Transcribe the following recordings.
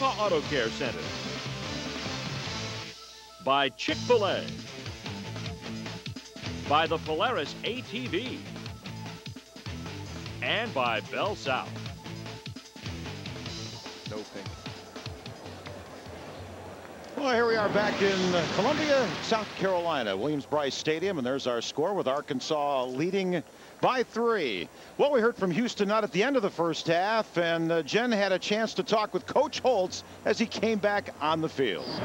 Napa Auto Care Center. By Chick-fil-A. By the Polaris ATV. And by Bell South. No pink. Well, here we are back in Columbia, South Carolina, Williams-Brice Stadium, and there's our score with Arkansas leading by 3. Well, we heard from Houston Nutt at the end of the first half, and Jen had a chance to talk with Coach Holtz as he came back on the field. Coach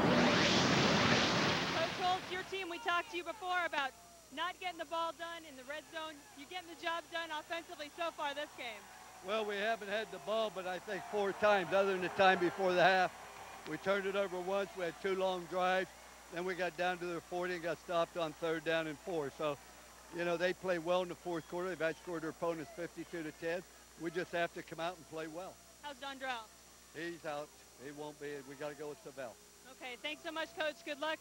Holtz, your team, we talked to you before about not getting the ball done in the red zone. You getting the job done offensively so far this game? Well, we haven't had the ball, but I think 4 times, other than the time before the half. We turned it over once. We had 2 long drives. Then we got down to their 40 and got stopped on 3rd down and 4. So, you know, they play well in the 4th quarter. They've outscored their opponents 52-10. We just have to come out and play well. How's Dondrell? He's out. He won't be. We got to go with Savell. Okay, thanks so much, Coach. Good luck.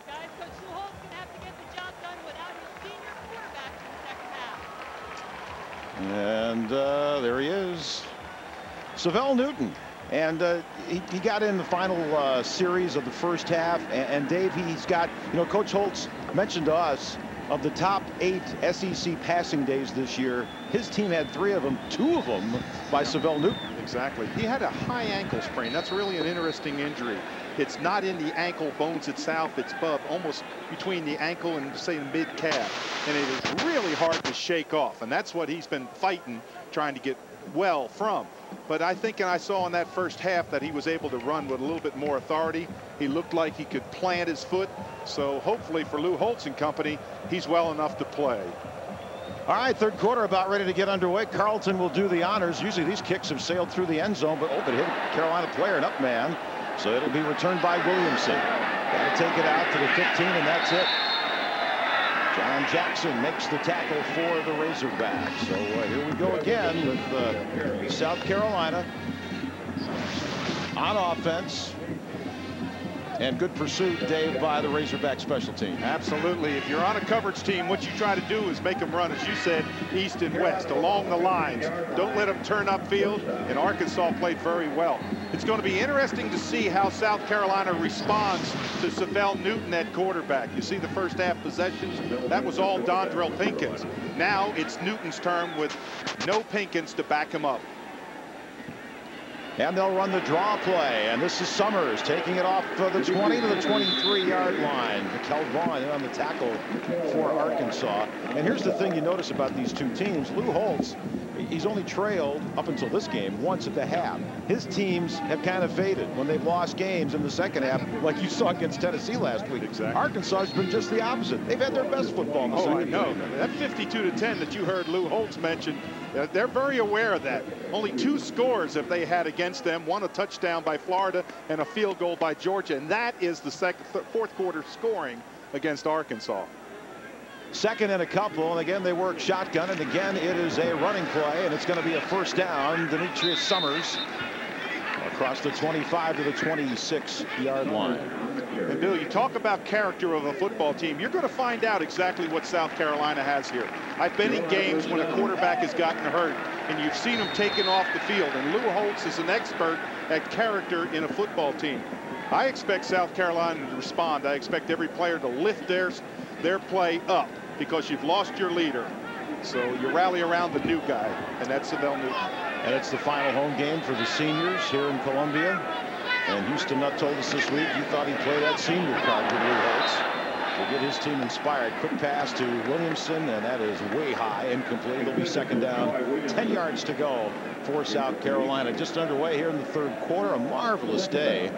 Guys, Coach Holt's going to have to get the job done without his senior quarterback in the second half. And there he is, Savell Newton. And he got in the final series of the first half. And Dave, he's got, you know, Coach Holtz mentioned to us of the top 8 SEC passing days this year. His team had 3 of them, 2 of them by Savell Newton. Exactly. He had a high ankle sprain. That's really an interesting injury. It's not in the ankle bones itself. It's almost between the ankle and, say, the mid-calf. And it is really hard to shake off. And that's what he's been fighting, trying to get well from. But I think, and I saw in that first half, that he was able to run with a little bit more authority. He looked like he could plant his foot. So hopefully for Lou Holtz and company, he's well enough to play. All right, 3rd quarter about ready to get underway. Carlton will do the honors. Usually these kicks have sailed through the end zone, but it hit a Carolina player, an up man. So it'll be returned by Williamson. Got to take it out to the 15, and that's it. John Jackson makes the tackle for the Razorbacks. So here we go again with South Carolina on offense. And good pursuit, Dave, by the Razorback special team. Absolutely. If you're on a coverage team, what you try to do is make them run, as you said, east and west, along the lines. Don't let them turn upfield, and Arkansas played very well. It's going to be interesting to see how South Carolina responds to Savell Newton at quarterback. You see the first half possessions, that was all Dondrell Pinkins. Now it's Newton's turn with no Pinkins to back him up. And they'll run the draw play, and this is Summers taking it off the 20 to the 23-yard line. Mikel Vaughn in on the tackle for Arkansas. And here's the thing you notice about these 2 teams. Lou Holtz, he's only trailed up until this game once at the half. His teams have kind of faded when they've lost games in the second half, like you saw against Tennessee last week. Exactly. Arkansas has been just the opposite. They've had their best football in the second half. I know. That 52-10 that you heard Lou Holtz mention, they're very aware of that. Only 2 scores have they had against them. 1 a touchdown by Florida and a field goal by Georgia. And that is the 4th quarter scoring against Arkansas. 2nd and a couple, and again they work shotgun, and again it is a running play, and it's going to be a 1st down. Demetrius Summers across the 25 to the 26-yard line. And Bill, you talk about character of a football team. You're going to find out exactly what South Carolina has here. I've been in games when a quarterback has gotten hurt, and you've seen him taken off the field. And Lou Holtz is an expert at character in a football team. I expect South Carolina to respond. I expect every player to lift their play up, because you've lost your leader. So you rally around the new guy, and that's Savell Newton. And it's the final home game for the seniors here in Columbia. And Houston Nutt told us this week he thought he'd play that senior card with Lou Holtz to get his team inspired. Quick pass to Williamson, and that is way high, incomplete. It'll be 2nd down, 10 yards to go for South Carolina. Just underway here in the 3rd quarter. A marvelous day.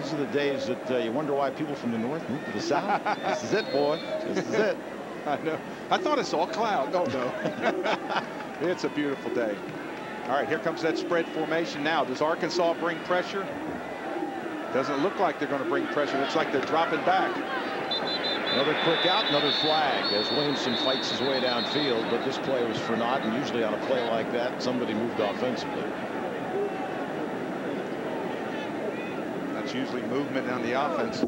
These are the days that you wonder why people from the north move to the south. This is it, boy. This is it. I know. I thought I saw a cloud. Oh, no. It's a beautiful day. All right, here comes that spread formation now. Does Arkansas bring pressure? Doesn't look like they're going to bring pressure. Looks like they're dropping back. Another quick out, another flag as Williamson fights his way downfield, but this play was for naught, and usually on a play like that, somebody moved offensively. That's usually movement on the offense.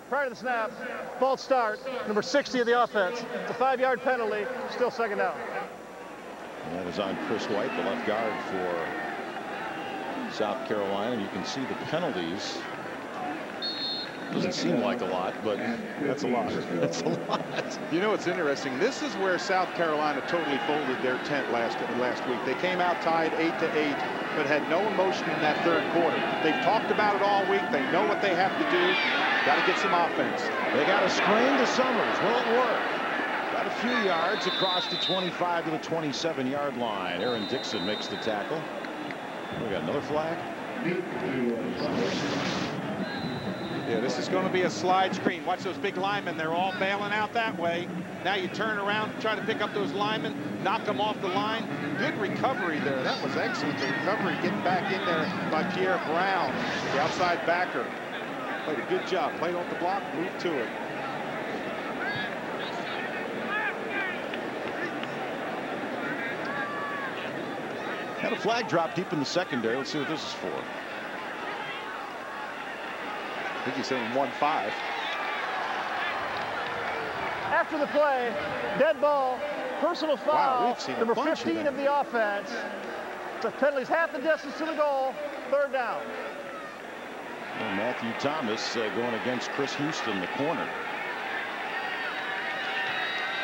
Prior to the snap, false start, number 60 of the offense. It's a 5-yard penalty, still 2nd down. And that is on Chris White, the left guard for South Carolina. And you can see the penalties. Doesn't seem like a lot, but That's a lot. that's a lot. You know, it's interesting. This is where South Carolina totally folded their tent last week. They came out tied 8-8, but had no emotion in that third quarter. They've talked about it all week. They know what they have to do. Got to get some offense. They got a screen to Summers. Will it work? Got a few yards across the 25 to the 27-yard line. Aaron Dixon makes the tackle. We got another flag. Yeah, this is going to be a slide screen. Watch those big linemen. They're all bailing out that way. Now you turn around, try to pick up those linemen, knock them off the line. Good recovery there. That was excellent. The recovery getting back in there by Pierre Brown, the outside backer. Played a good job. Played off the block, moved to it. Had a flag drop deep in the secondary. Let's see what this is for. I think he's saying 1-5. After the play, dead ball, personal foul, Wow, we've seen a number bunch of 15 them. of the offense. The penalty's half the distance to the goal, third down. And Matthew Thomas going against Chris Houston, the corner.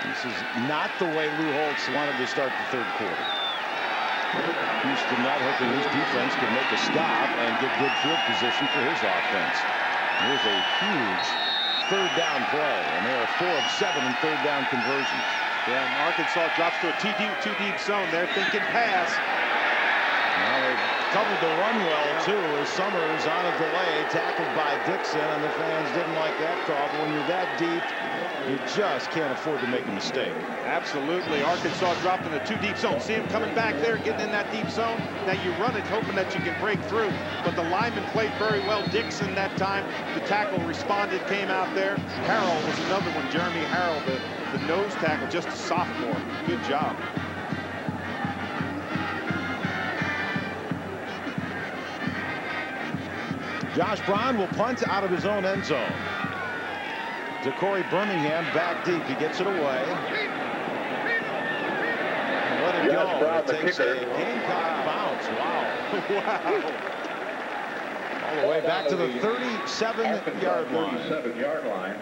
This is not the way Lou Holtz wanted to start the third quarter. Houston not hoping his defense could make a stop and get good field position for his offense. Here's a huge third down play, and they are 4 of 7 in third down conversions. Yeah, and Arkansas drops to a too deep zone. They're thinking pass. Well, they covered the run well, too, as Summers on a delay, tackled by Dixon, and the fans didn't like that call. But when you're that deep, you just can't afford to make a mistake. Absolutely. Arkansas dropped in a too deep zone. See him coming back there, getting in that deep zone. Now you run it, hoping that you can break through. But the lineman played very well. Dixon that time, the tackle responded, came out there. Harrell was another one. Jeremy Harrell, the nose tackle, just a sophomore. Good job. Josh Braun will punt out of his own end zone. To Corey Birmingham, back deep. He gets it away. Let it go. It takes a Gamecock bounce. Wow. Wow. All the way back to the 37-yard line.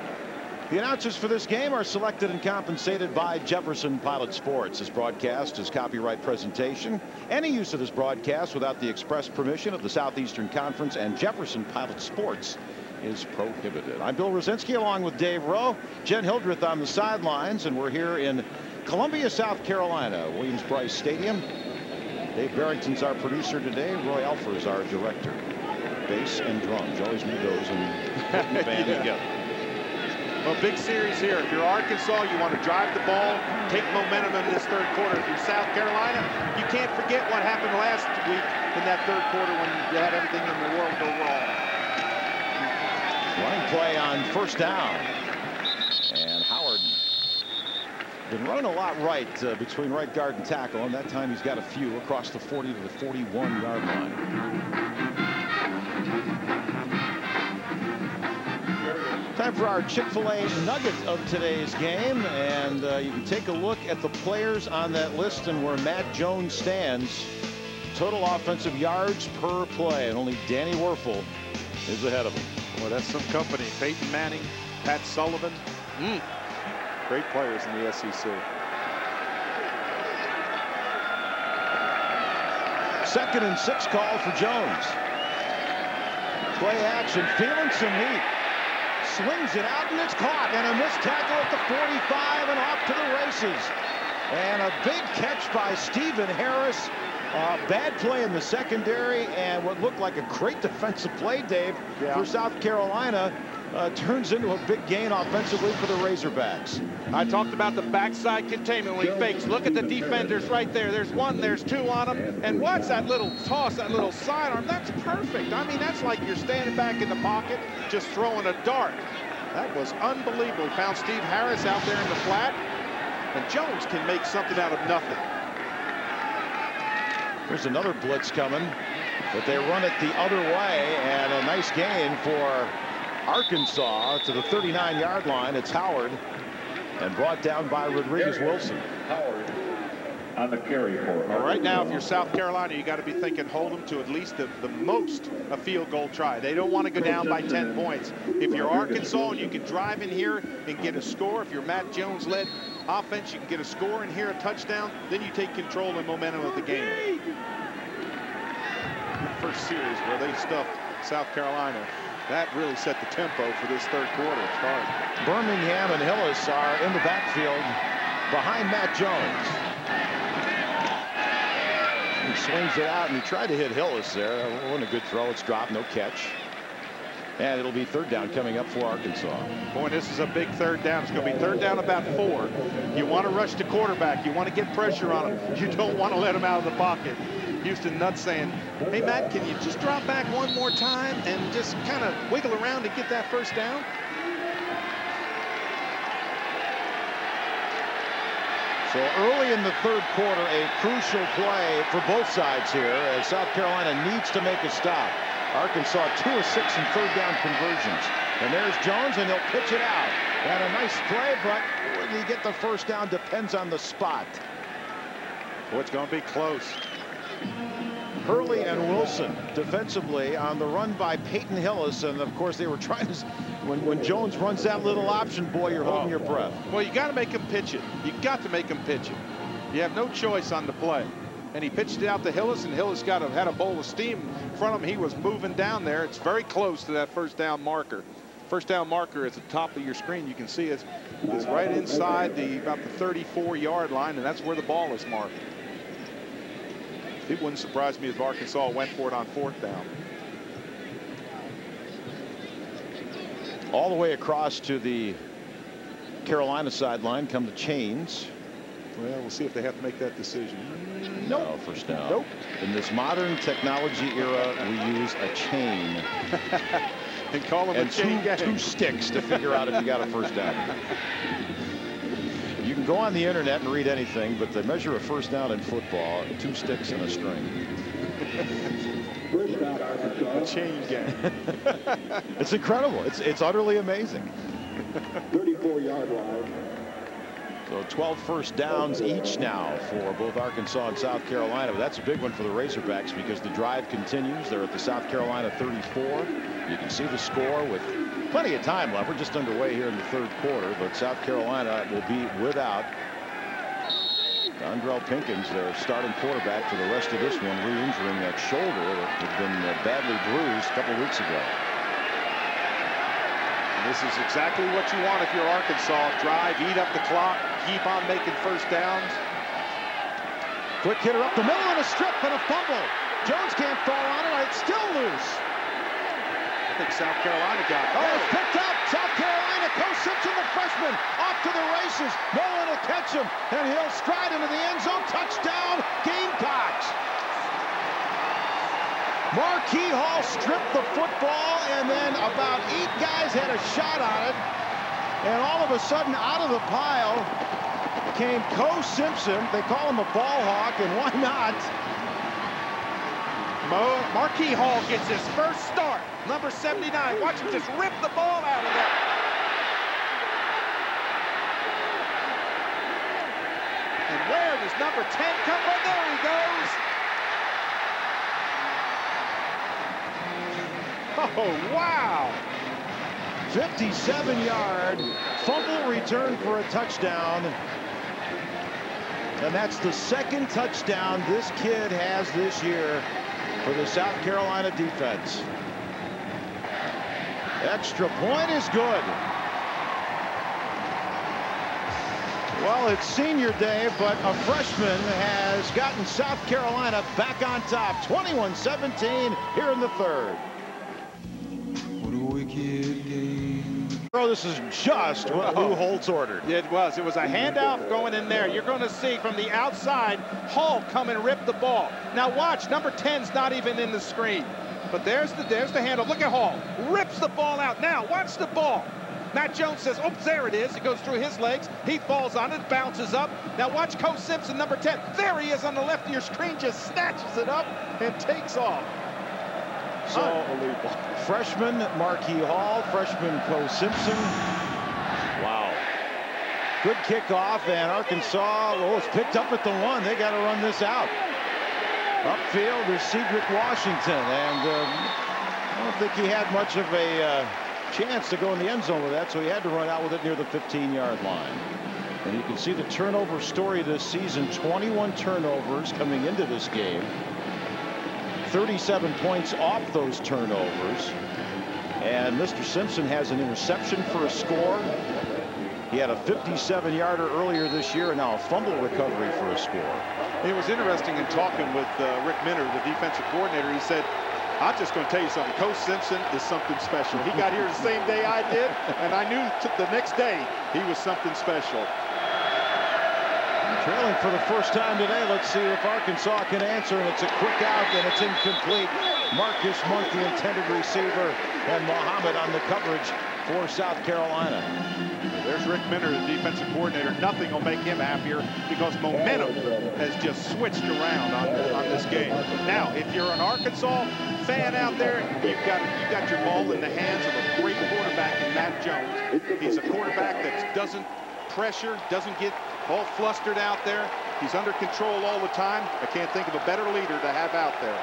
The announcers for this game are selected and compensated by Jefferson Pilot Sports. This broadcast is copyright presentation. Any use of this broadcast without the express permission of the Southeastern Conference and Jefferson Pilot Sports is prohibited. I'm Bill Rosinski along with Dave Rowe, Jen Hildreth on the sidelines, and we're here in Columbia, South Carolina, Williams-Brice Stadium. Dave Barrington's our producer today. Roy Alfer is our director. Bass and drums. You always need those and putting the band together. Well, big series here. If you're Arkansas, you want to drive the ball, take momentum in this third quarter. If you're South Carolina, you can't forget what happened last week in that third quarter when you had everything in the world go wrong. Running play on first down. And Howard been running a lot right between right guard and tackle, and that time he's got a few across the 40 to the 41-yard line. Time for our Chick-fil-A nugget of today's game, and you can take a look at the players on that list and where Matt Jones stands. Total offensive yards per play, and only Danny Werfel is ahead of him. Well, that's some company. Peyton Manning, Pat Sullivan. Great players in the SEC. Second and 6 call for Jones. Play action, feeling some heat. Slings it out, and it's caught. And a missed tackle at the 45 and off to the races. And a big catch by Stephen Harris. Bad play in the secondary, and what looked like a great defensive play, Dave, for South Carolina. Turns into a big gain offensively for the Razorbacks. I talked about the backside containment when he fakes. Look at the defenders right there. There's one, there's two on him. And watch that little toss, that little sidearm. That's perfect. I mean, that's like you're standing back in the pocket, just throwing a dart. That was unbelievable. Found Steve Harris out there in the flat. And Jones can make something out of nothing. There's another blitz coming, but they run it the other way, and a nice gain for Arkansas to the 39-yard line. It's Howard, and brought down by Rodriguez Wilson. on the carry for Well, right now, if you're South Carolina, you got to be thinking hold them to at least the most a field goal try. They don't want to go down by 10 points. If you're Arkansas and you can drive in here and get a score, if you're Matt Jones-led offense, you can get a score and here a touchdown, then you take control and momentum of the game. First series where they stuffed South Carolina, that really set the tempo for this third quarter. It's hard. Birmingham and Hillis are in the backfield behind Matt Jones. He swings it out and he tried to hit Hillis there. It wasn't a good throw. It's dropped, no catch. And it'll be third down coming up for Arkansas. Boy, this is a big third down. It's going to be third down about 4. You want to rush the quarterback. You want to get pressure on him. You don't want to let him out of the pocket. Houston Nutt saying, hey, Matt, can you just drop back one more time and just kind of wiggle around to get that first down? So early in the third quarter, a crucial play for both sides here as South Carolina needs to make a stop. Arkansas 2 of 6 in third down conversions. And there's Jones, and he'll pitch it out. And a nice play, but whether he get the first down depends on the spot. Boy, it's going to be close. Hurley and Wilson defensively on the run by Peyton Hillis. And, of course, they were trying to... When Jones runs that little option, boy, you're holding your breath. Well, you got to make him pitch it. You got to make him pitch it. You have no choice on the play. And he pitched it out to Hillis, and Hillis had a bowl of steam in front of him. He was moving down there. It's very close to that first down marker. First down marker at the top of your screen. You can see it's right inside about the 34-yard line, and that's where the ball is marked. It wouldn't surprise me if Arkansas went for it on fourth down. All the way across to the Carolina sideline come the chains. Well, we'll see if they have to make that decision. Nope. No, first down. Nope. In this modern technology era, we use a chain. And call them a chain gang. Two sticks to figure out if you got a first down. You can go on the internet and read anything, but they measure a first down in football, 2 sticks and a string. A chain gang. It's incredible. It's utterly amazing. 34-yard line. So 12 first downs each now for both Arkansas and South Carolina. But that's a big one for the Razorbacks because the drive continues. They're at the South Carolina 34. You can see the score with plenty of time left. We're just underway here in the third quarter, but South Carolina will be without Andrell Pinkins, their starting quarterback for the rest of this one, re-injuring that shoulder that had been badly bruised a couple weeks ago. And this is exactly what you want if you're Arkansas. Drive, eat up the clock, keep on making first downs. Quick hitter up the middle and a strip and a fumble. Jones can't fall on it. It's still loose. I think South Carolina got it. Oh, it's picked up. South Carolina. Coach Simpson, the freshman, off to the races. No one will catch him, and he'll stride into the end zone. Touchdown, Gamecocks. Marquis Hall stripped the football, and then about 8 guys had a shot on it. And all of a sudden, out of the pile came Coach Simpson. They call him a ball hawk, and why not? Marquis Hall gets his first start. Number 79. Watch him just rip the ball out of there. And where does number 10 come from? There he goes. Oh, wow. 57-yard fumble return for a touchdown. And that's the second touchdown this kid has this year for the South Carolina defense. Extra point is good. Well, it's senior day, but a freshman has gotten South Carolina back on top. 21-17 here in the third. This is just what Lou Holtz ordered. It was. It was a handoff going in there. You're going to see from the outside, Hall come and rip the ball. Now watch, number 10's not even in the screen. But there's the handoff. Look at Hall. Rips the ball out. Now watch the ball. Matt Jones says, oh, there it is. It goes through his legs. He falls on it, bounces up. Now watch Coach Simpson, number 10. There he is on the left of your screen, just snatches it up and takes off. So, unbelievable. Freshman Marquis Hall, freshman Coach Simpson. Wow. Good kickoff, and Arkansas, oh, it's picked up at the 1. They got to run this out. Upfield is Cedric Washington, and I don't think he had much of a chance to go in the end zone with that, so he had to run out with it near the 15-yard line. And you can see the turnover story this season. 21 turnovers coming into this game. 37 points off those turnovers. And Mr. Simpson has an interception for a score. He had a 57-yarder earlier this year, and now a fumble recovery for a score. It was interesting in talking with Rick Minner, the defensive coordinator. He said, I'm just going to tell you something. Coach Simpson is something special. He got here the same day I did, and I knew the next day he was something special. Trailing for the first time today. Let's see if Arkansas can answer, and it's a quick out, and it's incomplete. Marcus Monk, the intended receiver, and Muhammad on the coverage for South Carolina. There's Rick Minner, the defensive coordinator. Nothing will make him happier because momentum has just switched around on this game. Now, if you're an Arkansas fan out there, you've got your ball in the hands of a great quarterback in Matt Jones. He's a quarterback that doesn't pressure, doesn't get all flustered out there. He's under control all the time. I can't think of a better leader to have out there.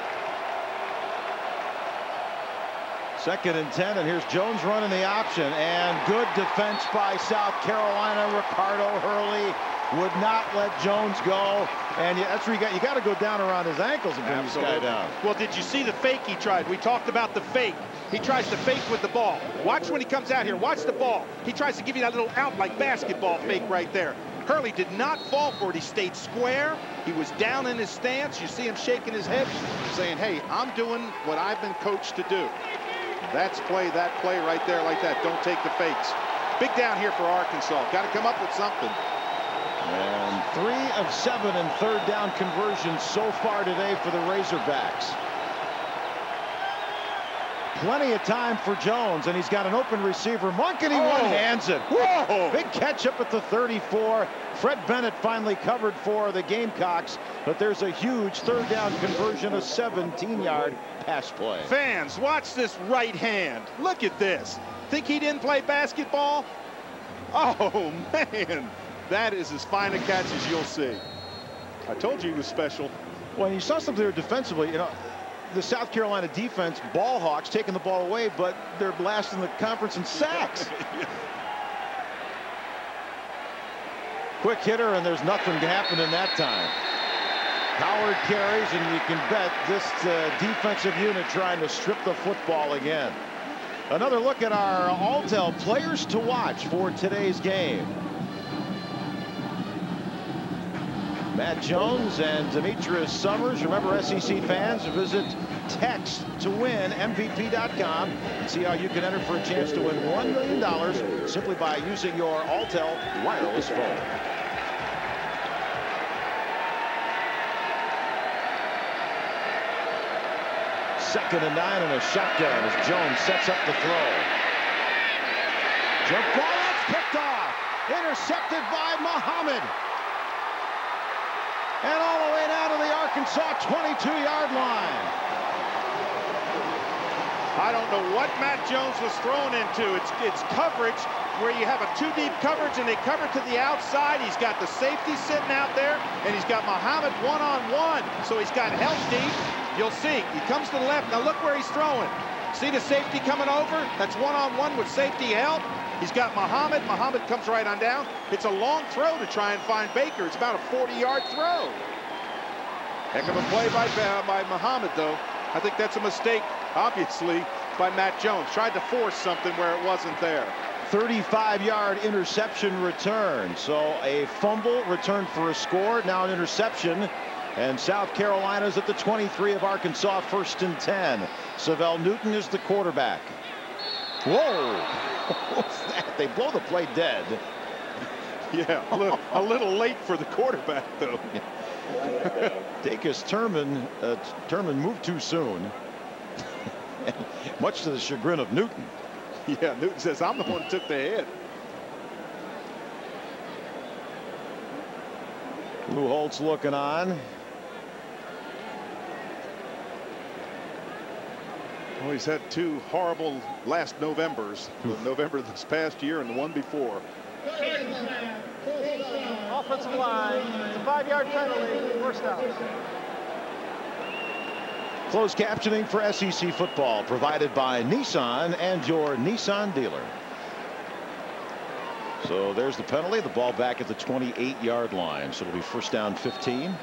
2nd and 10, and here's Jones running the option, and good defense by South Carolina. Ricardo Hurley would not let Jones go, and that's where you got to go down around his ankles and bring this guy down. Well, did you see the fake he tried? We talked about the fake. He tries to fake with the ball. Watch when he comes out here. Watch the ball. He tries to give you that little out like basketball fake right there. Hurley did not fall for it. He stayed square. He was down in his stance. You see him shaking his head, saying, hey, I'm doing what I've been coached to do. That's that play right there like that. Don't take the fakes. Big down here for Arkansas. Got to come up with something. And 3 of 7 in 3rd down conversions so far today for the Razorbacks. Plenty of time for Jones, and he's got an open receiver. Monk, and he one-hands it. Whoa! Big catch up at the 34. Fred Bennett finally covered for the Gamecocks, but there's a huge 3rd down conversion, a 17-yard pass play. Fans, watch this right hand. Look at this. Think he didn't play basketball? Oh, man. That is as fine a catch as you'll see. I told you he was special. Well, you saw something there defensively, you know, the South Carolina defense, ball hawks, taking the ball away, but they're blasting the conference in sacks. Quick hitter, and there's nothing to happen in that time. Howard carries, and you can bet this defensive unit trying to strip the football again. Another look at our All-Tel players to watch for today's game. Matt Jones and Demetrius Summers. Remember, SEC fans, visit texttowinmvp.com and see how you can enter for a chance to win $1 million simply by using your All-Tel wireless phone. Second and 9 and a shotgun as Jones sets up the throw. Jump ball, that's picked off. Intercepted by Muhammad. And all the way down to the Arkansas 22-yard line. I don't know what Matt Jones was thrown into. It's coverage where you have a 2-deep coverage and they cover to the outside. He's got the safety sitting out there, and he's got Muhammad one-on-one. So he's got help deep. You'll see. He comes to the left. Now look where he's throwing. See the safety coming over? That's one-on-one with safety help. He's got Muhammad. Muhammad comes right on down. It's a long throw to try and find Baker. It's about a 40-yard throw. Heck of a play by Muhammad, though. I think that's a mistake, obviously, by Matt Jones. Tried to force something where it wasn't there. 35-yard interception return. So a fumble return for a score. Now an interception. And South Carolina's at the 23 of Arkansas, 1st and 10. Savell Newton is the quarterback. Whoa! What's that? They blow the play dead. Yeah, a little late for the quarterback, though. Dacus Turman moved too soon. Much to the chagrin of Newton. Yeah, Newton says, I'm the one who took the hit. Lou Holtz looking on. Well, he's had 2 horrible last Novembers. The November this past year and the one before. offensive line. It's a 5-yard penalty. First down. Closed captioning for SEC football provided by Nissan and your Nissan dealer. So there's the penalty. The ball back at the 28-yard line. So it'll be first down 15.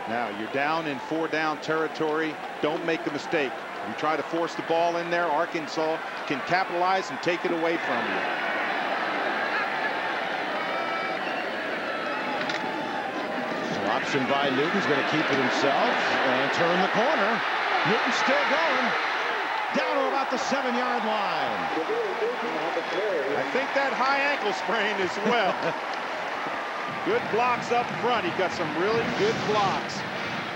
Now you're down in 4-down territory. Don't make a mistake. You try to force the ball in there. Arkansas can capitalize and take it away from you. Option by Newton's going to keep it himself and turn the corner. Newton's still going down to about the 7-yard line. I think that high ankle sprain as well. Good blocks up front. He got some really good blocks.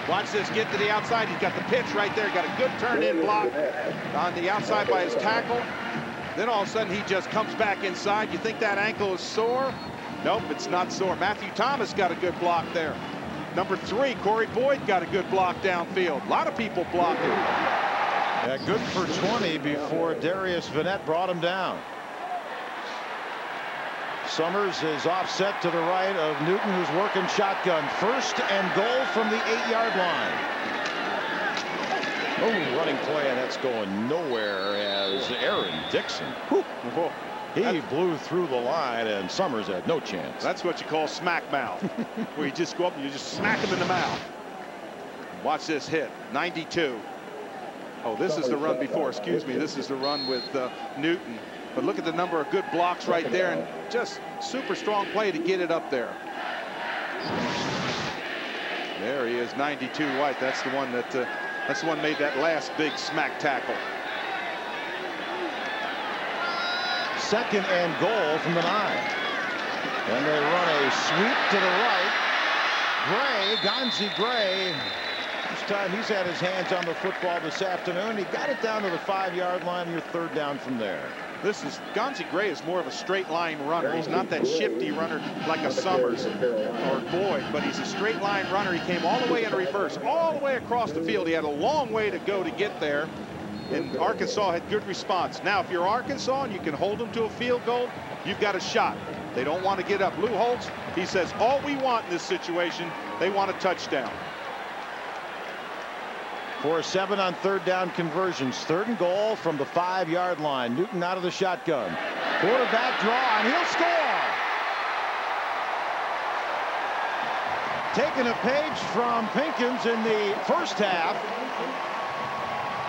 Watch this, get to the outside. He's got the pitch right there. Got a good turn-in block on the outside by his tackle. Then all of a sudden he just comes back inside. You think that ankle is sore? Nope, it's not sore. Matthew Thomas got a good block there. Number 3, Corey Boyd got a good block downfield. A lot of people blocking. Yeah, good for 20 before Darius Vanette brought him down. Summers is offset to the right of Newton, who's working shotgun. First and goal from the 8-yard line. Oh, running play, and that's going nowhere as Aaron Dixon. Whew. He blew through the line, and Summers had no chance. That's what you call smack mouth, where you just go up and you just smack him in the mouth. Watch this hit, 92. Oh, this is the run before, excuse me. This is the run with Newton. But look at the number of good blocks right there, and just super strong play to get it up there. There he is, 92 White. That's the one that made that last big smack tackle. Second and goal from the 9. And they run a sweep to the right. Gray, Gonzi Gray. This time he's had his hands on the football this afternoon. He got it down to the 5-yard line. Your third down from there. Gonzi Gray is more of a straight line runner. He's not that shifty runner like a Summers or Boyd, but he's a straight line runner. He came all the way in reverse, all the way across the field. He had a long way to go to get there. And Arkansas had good response. Now, if you're Arkansas and you can hold them to a field goal, you've got a shot. They don't want to get up. Lou Holtz, he says, all we want in this situation, they want a touchdown. 4-7 on third down conversions. Third and goal from the 5-yard line. Newton out of the shotgun. Quarterback draw, and he'll score. Taking a page from Pinkins in the first half.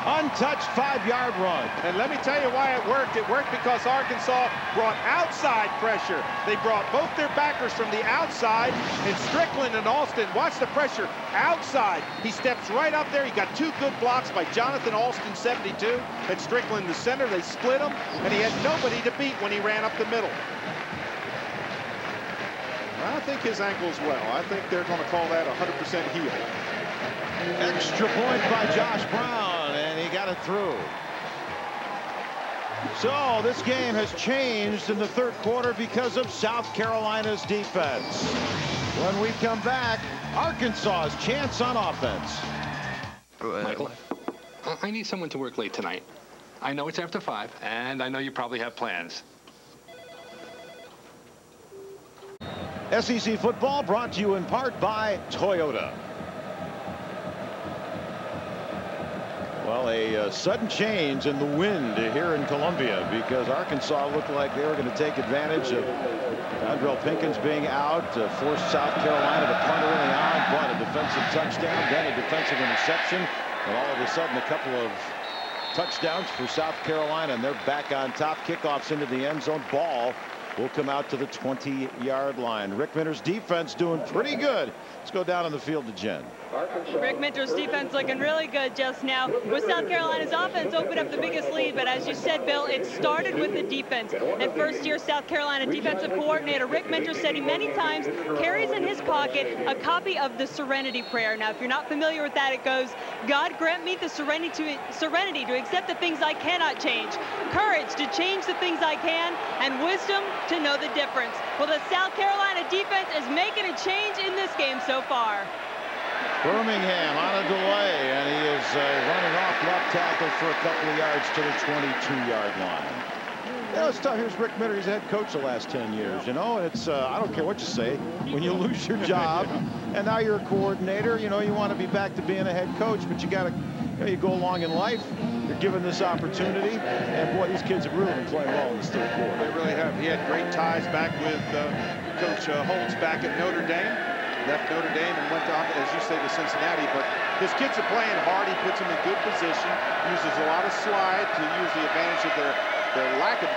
Untouched 5-yard run. And let me tell you why it worked. It worked because Arkansas brought outside pressure. They brought both their backers from the outside, and Strickland and Alston, watch the pressure outside. He steps right up there. He got 2 good blocks by Jonathan Alston, 72, and Strickland in the center. They split him, and he had nobody to beat when he ran up the middle. I think his ankle's well. I think they're going to call that 100% heal. Extra point by Josh Brown, and he got it through. So this game has changed in the third quarter because of South Carolina's defense. When we come back, Arkansas's chance on offense. Michael, I need someone to work late tonight. I know it's after 5, and I know you probably have plans. SEC football brought to you in part by Toyota. Well, a sudden change in the wind here in Columbia because Arkansas looked like they were going to take advantage of Andrell Pinkins being out, forced South Carolina to punt early on, brought a defensive touchdown, then a defensive interception, and all of a sudden a couple of touchdowns for South Carolina, and they're back on top. Kickoffs into the end zone. Ball will come out to the 20-yard line. Rick Minter's defense doing pretty good. Let's go down on the field to Jen. Rick Minter's defense looking really good just now. With South Carolina's offense opened up the biggest lead, but as you said, Bill, it started with the defense. And first-year South Carolina defensive coordinator Rick Minter said he many times carries in his pocket a copy of the Serenity Prayer. Now, if you're not familiar with that, it goes, God grant me the serenity to accept the things I cannot change, courage to change the things I can, and wisdom to know the difference. Well, the South Carolina defense is making a change in this game so far. Birmingham on a delay, and he is running off left tackle for a couple of yards to the 22-yard line. Yeah, it's tough. Here's Rick Minter. He's the head coach the last 10 years, you know, and it's, I don't care what you say, when you lose your job and now you're a coordinator, you know, you want to be back to being a head coach, but you got to, you know, you go along in life, you're given this opportunity, and boy, these kids have really been playing well in this third quarter. They really have. He had great ties back with Coach Holtz back at Notre Dame. Left Notre Dame and went on, as you say, to Cincinnati. But his kids are playing hard. He puts them in good position, uses a lot of slide to use the advantage of their lack of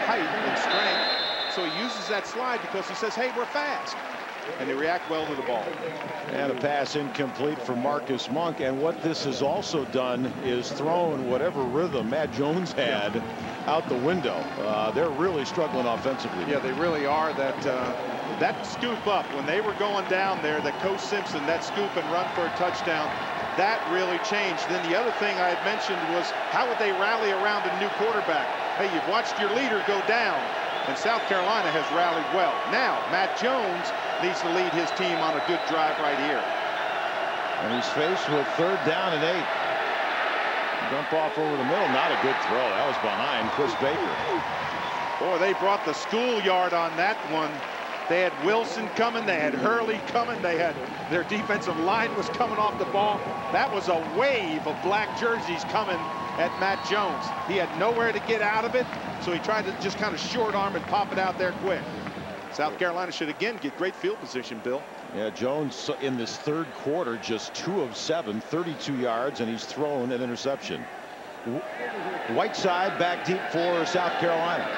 height and strength. So he uses that slide because he says, hey, we're fast. And they react well to the ball. And a pass incomplete for Marcus Monk. And what this has also done is thrown whatever rhythm Matt Jones had out the window. They're really struggling offensively. Yeah, they really are. That scoop up, when they were going down there, that Coach Simpson, that scoop and run for a touchdown, that really changed. Then the other thing I had mentioned was how would they rally around a new quarterback? Hey, you've watched your leader go down, and South Carolina has rallied well. Now, Matt Jones needs to lead his team on a good drive right here. And he's faced with 3rd down and 8. Dump off over the middle, not a good throw. That was behind Chris Baker. Boy, they brought the schoolyard on that one. They had Wilson coming, they had Hurley coming, they had their defensive line was coming off the ball. That was a wave of black jerseys coming at Matt Jones. He had nowhere to get out of it, so he tried to just kind of short arm and pop it out there quick. South Carolina should again get great field position, Bill. Yeah, Jones in this third quarter just 2 of 7, 32 yards, and he's thrown an interception. Whiteside back deep for South Carolina.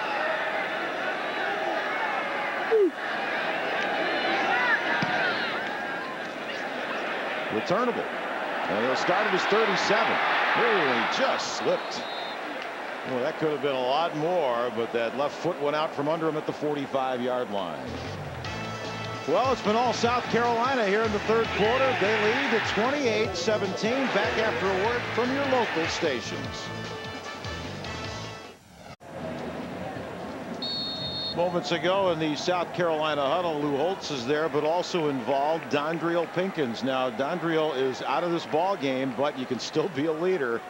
Returnable. And he'll start at his 37. He just slipped. Well, that could have been a lot more, but that left foot went out from under him at the 45-yard line. Well, it's been all South Carolina here in the third quarter. They lead at 28-17. Back after a word from your local stations. Moments ago in the South Carolina huddle, Lou Holtz is there, but also involved Dondriel Pinkins. Now, Dondriel is out of this ball game, but you can still be a leader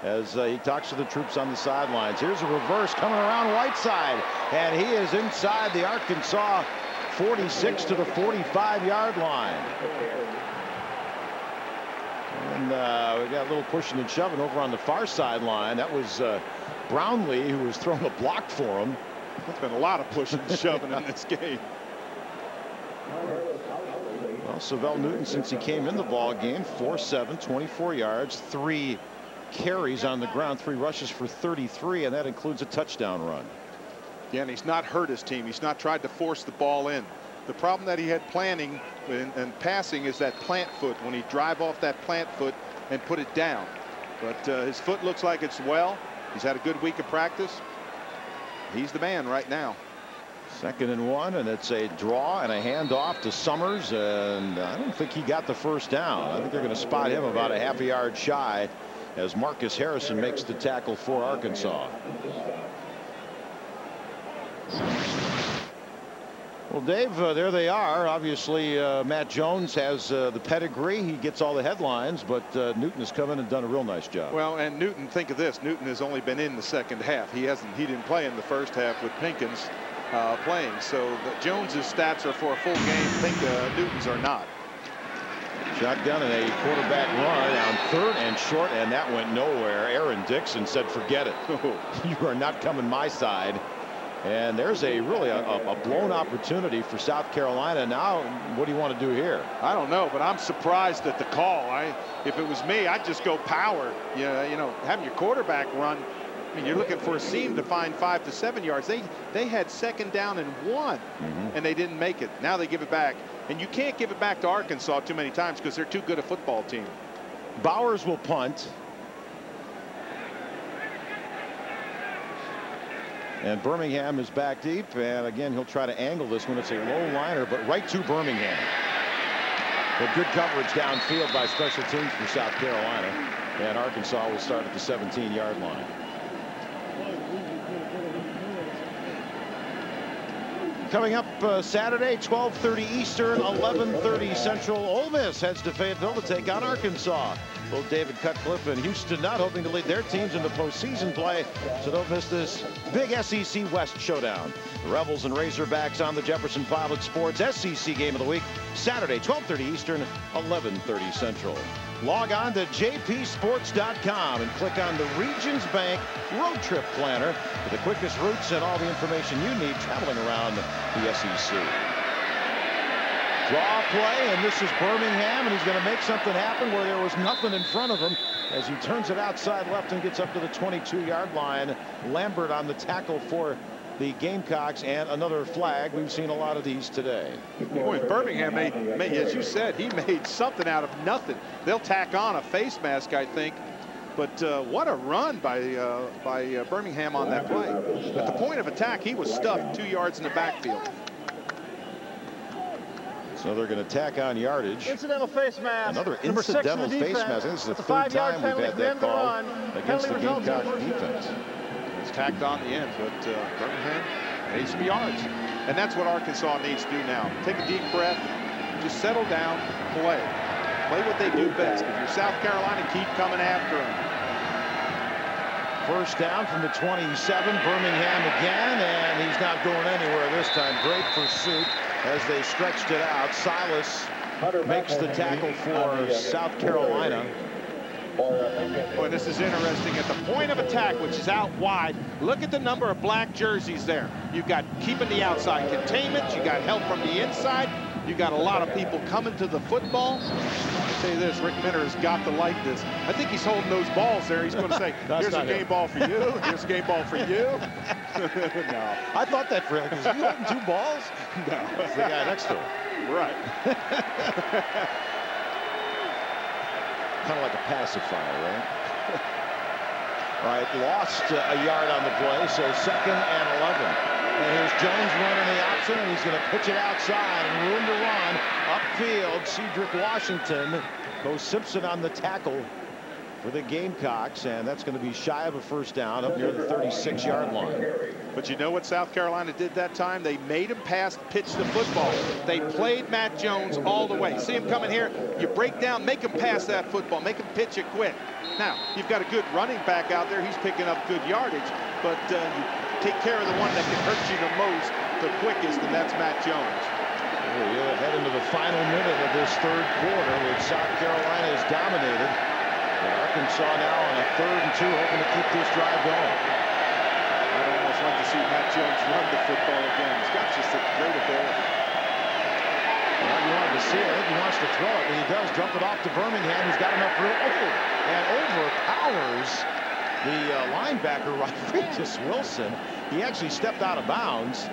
as he talks to the troops on the sidelines. Here's a reverse coming around Whiteside, and he is inside the Arkansas 46 to the 45-yard line. And we got a little pushing and shoving over on the far sideline. That was Brownlee, who was throwing a block for him. There's been a lot of pushing and shoving in this game. Well, Savell Newton, since he came in the ball game, 4-7, 24 yards, 3 carries on the ground, 3 rushes for 33, and that includes a touchdown run. Yeah, and he's not hurt his team. He's not tried to force the ball in. The problem that he had planning and passing is that plant foot, when he drive off that plant foot and put it down. But his foot looks like it's well. He's had a good week of practice. He's the man right now. 2nd and 1, and it's a draw and a handoff to Summers, and I don't think he got the first down. I think they're going to spot him about a half a yard shy as Marcus Harrison makes the tackle for Arkansas. Well, Dave, there they are. Obviously, Matt Jones has the pedigree. He gets all the headlines, but Newton has come in and done a real nice job. Well, and Newton, think of this. Newton has only been in the second half. He didn't play in the first half with Pinkins playing. So Jones's stats are for a full game. Newton's are not. Shotgun and a quarterback run on 3rd and short, and that went nowhere. Aaron Dixon said, forget it. You are not coming my side. And there's really a blown opportunity for South Carolina. Now, what do you want to do here? I don't know, but I'm surprised at the call. If it was me, I'd just go power. You know, having your quarterback run. I mean, you're looking for a seam to find 5 to 7 yards. They had 2nd down and 1, and they didn't make it. Now they give it back, and you can't give it back to Arkansas too many times because they're too good a football team. Bowers will punt. And Birmingham is back deep, and again he'll try to angle this when it's a low liner, but right to Birmingham. But good coverage downfield by special teams for South Carolina, and Arkansas will start at the 17-yard line. Coming up Saturday, 12:30 Eastern, 11:30 Central. Ole Miss heads to Fayetteville to take on Arkansas. Both David Cutcliffe and Houston Nutt hoping to lead their teams into postseason play, so don't miss this big SEC West showdown. The Rebels and Razorbacks on the Jefferson Pilot Sports SEC Game of the Week, Saturday, 12:30 Eastern, 11:30 Central. Log on to jpsports.com and click on the Regions Bank Road Trip Planner for the quickest routes and all the information you need traveling around the SEC. Draw play, and this is Birmingham, and he's going to make something happen where there was nothing in front of him as he turns it outside left and gets up to the 22-yard line. Lambert on the tackle for the Gamecocks, and another flag. We've seen a lot of these today. Boy, Birmingham made, as you said, he made something out of nothing. They'll tack on a face mask, I think. But what a run by Birmingham on that play. At the point of attack, he was stuffed 2 yards in the backfield. So they're going to tack on yardage. Incidental face mask. Another incidental face mask. This is the third time we've had that call against the Gamecock defense. It's tacked on the end, but Birmingham made some yards. And that's what Arkansas needs to do now. Take a deep breath, just settle down, play. Play what they do best. If you're South Carolina, keep coming after them. First down from the 27, Birmingham again, and he's not going anywhere this time. Great pursuit as they stretched it out. Silas makes the tackle for South Carolina. Boy, this is interesting. At the point of attack, which is out wide, look at the number of black jerseys there. You've got keeping the outside containment. You got help from the inside. You got a lot of people coming to the football. I'll tell you this, Rick Minter has got to like this. I think he's holding those balls there. He's going to say, here's a game ball for you. Here's a game ball for you. No. I thought that for him. Is he holding 2 balls? No. It's the guy next to him. Right. Kind of like a pacifier, right? All right, lost a yard on the play, so 2nd and 11. And here's Jones running the option, and he's going to pitch it outside and room to run upfield. Cedric Washington, Bo Simpson on the tackle for the Gamecocks, and that's going to be shy of a first down up near the 36-yard line. But you know what South Carolina did that time? They made him pitch the football. They played Matt Jones all the way. See him coming here, you break down, make him pass that football, make him pitch it quick. Now, you've got a good running back out there. He's picking up good yardage, but you take care of the one that can hurt you the most, the quickest, and that's Matt Jones. We'll head into the final minute of this third quarter, which South Carolina has dominated. And Arkansas now on a 3rd and 2, hoping to keep this drive going. I'd almost like to see Matt Jones run the football again. He's got just a great ability. Well, you wanted to see it. I think he wants to throw it, and he does. Dump it off to Birmingham, who's got enough room. And overpowers the linebacker, Rodriguez Wilson. He actually stepped out of bounds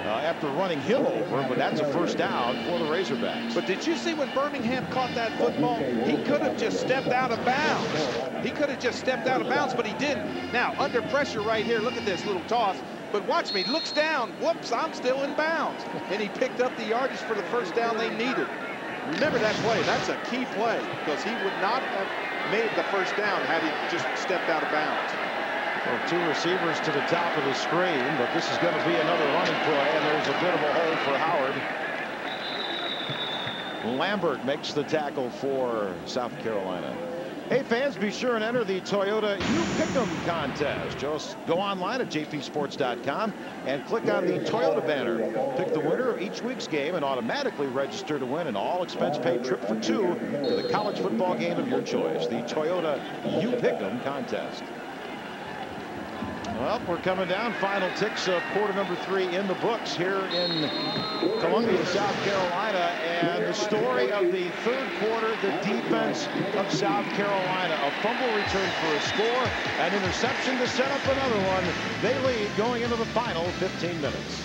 after running him over, but that's a first down for the Razorbacks. But did you see when Birmingham caught that football? He could have just stepped out of bounds. He could have just stepped out of bounds, but he didn't. Now, under pressure right here, look at this little toss. But watch me, looks down, whoops, I'm still in bounds. And he picked up the yardage for the first down they needed. Remember that play, that's a key play, because he would not have made the first down had he just stepped out of bounds. Well, 2 receivers to the top of the screen, but this is going to be another running play, and there's a bit of a hole for Howard. Lambert makes the tackle for South Carolina. Hey, fans, be sure and enter the Toyota You Pick'em contest. Just go online at jpsports.com and click on the Toyota banner. Pick the winner of each week's game and automatically register to win an all-expense-paid trip for 2 to the college football game of your choice. The Toyota You Pick'em contest. Well, we're coming down. Final ticks of quarter number 3 in the books here in Columbia, South Carolina. And the story of the third quarter, the defense of South Carolina. A fumble return for a score, an interception to set up another one. They lead going into the final 15 minutes.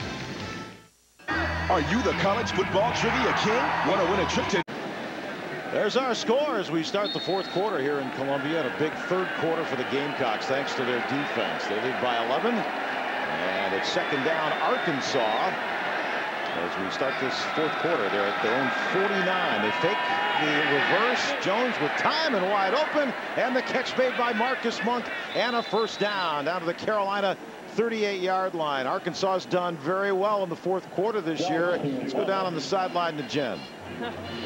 Are you the college football trivia king? Want to win a trip to... There's our score as we start the fourth quarter here in Columbia, and a big third quarter for the Gamecocks thanks to their defense. They lead by 11, and it's 2nd down Arkansas as we start this fourth quarter. They're at their own 49. They fake the reverse. Jones with time and wide open, and the catch made by Marcus Monk, and a first down to the Carolina 38-yard line. Arkansas has done very well in the fourth quarter this year. Let's go down on the sideline to Jen.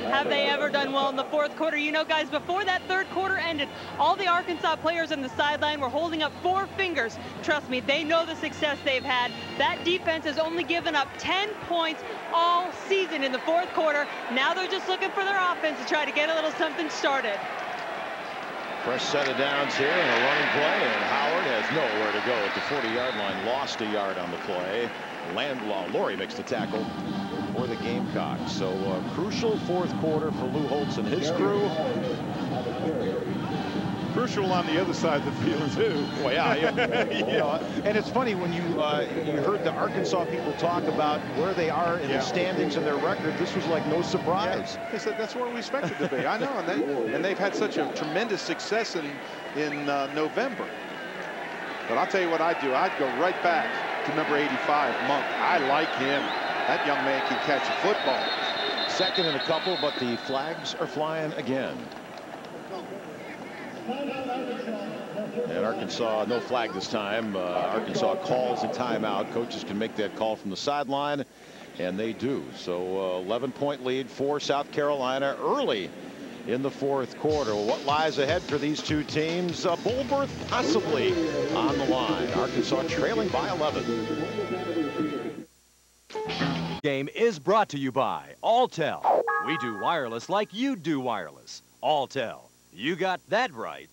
Have they ever done well in the fourth quarter? You know, guys, before that third quarter ended, all the Arkansas players on the sideline were holding up 4 fingers. Trust me, they know the success they've had. That defense has only given up 10 points all season in the fourth quarter. Now they're just looking for their offense to try to get a little something started. Fresh set of downs here and a running play, and Howard has nowhere to go at the 40-yard line. Lost a yard on the play. Laurie makes the tackle for the Gamecocks. So crucial fourth quarter for Lou Holtz and his crew. Crucial on the other side of the field too. Well, yeah. You know, and it's funny when you heard the Arkansas people talk about where they are in the standings and their record. This was like no surprise. They said that's where we expected to be. I know, and they've had such a tremendous success in November. But I'll tell you what I'd do. I'd go right back to number 85, Monk. I like him. That young man can catch a football. Second and a couple, but the flags are flying again. And Arkansas, no flag this time. Arkansas calls a timeout. Coaches can make that call from the sideline, and they do. So 11-point lead for South Carolina early in the fourth quarter. What lies ahead for these two teams? Bowl berth possibly on the line. Arkansas trailing by 11. Game is brought to you by Alltel. We do wireless like you do wireless. Alltel. You got that right.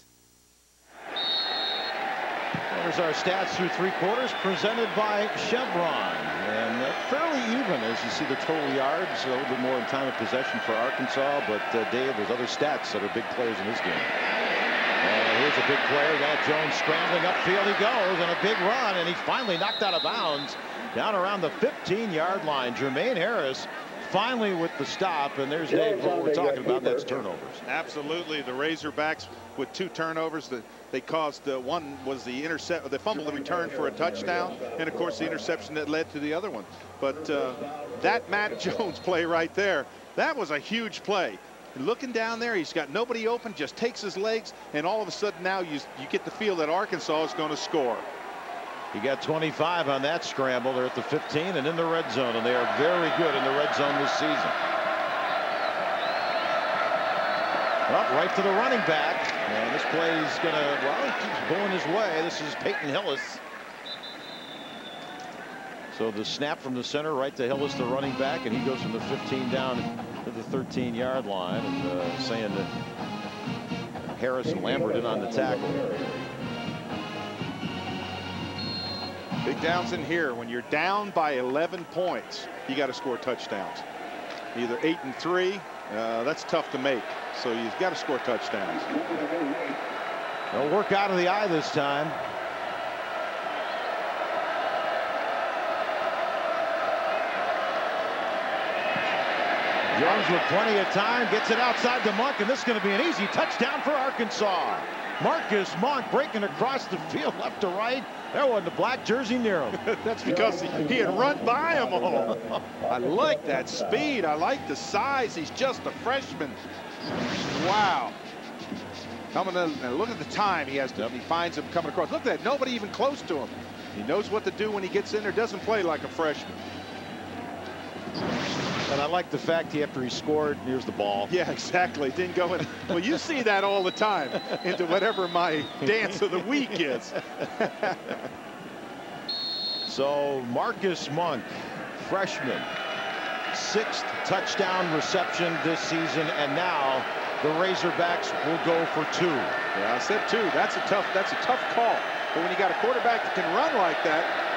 There's our stats through 3 quarters presented by Chevron. And fairly even as you see the total yards. A little bit more in time of possession for Arkansas. But Dave, there's other stats that are big players in this game. And here's a big play. Got Jones scrambling upfield. He goes on a big run. And he finally knocked out of bounds down around the 15-yard line. Jermaine Harris finally with the stop, and there's Dave, what we're talking about. That's turnovers. Absolutely. The Razorbacks with 2 turnovers that they caused. One was the fumble that returned for a touchdown, and of course the interception that led to the other one. But that Matt Jones play right there, that was a huge play. Looking down there, he's got nobody open, just takes his legs, and all of a sudden now you get the feel that Arkansas is going to score. He got 25 on that scramble. They're at the 15 and in the red zone, and they are very good in the red zone this season. Up right to the running back, and this play is going to, well, he keeps going his way. This is Peyton Hillis. So the snap from the center right to Hillis, the running back, and he goes from the 15 down to the 13-yard line, and saying that Harris and Lambert in on the tackle. Big downs in here. When you're down by 11 points, you got to score touchdowns. Either 8 and 3, that's tough to make. So you've got to score touchdowns. They'll work out of the eye this time. Jones with plenty of time, gets it outside to Monk, and this is going to be an easy touchdown for Arkansas. Marcus Monk breaking across the field left to right. There wasn't a black jersey near him. That's because he had run by them all. I like that speed. I like the size. He's just a freshman. Wow. Coming in, and look at the time he has to. He finds him coming across. Look at that. Nobody even close to him. He knows what to do when he gets in there. Doesn't play like a freshman. And I like the fact after he scored, here's the ball. Yeah, exactly. Didn't go in. Well, you see that all the time into whatever my dance of the week is. So Marcus Monk, freshman, 6th touchdown reception this season, and now the Razorbacks will go for 2. Yeah, I said 2. That's a tough call. But when you got a quarterback that can run like that.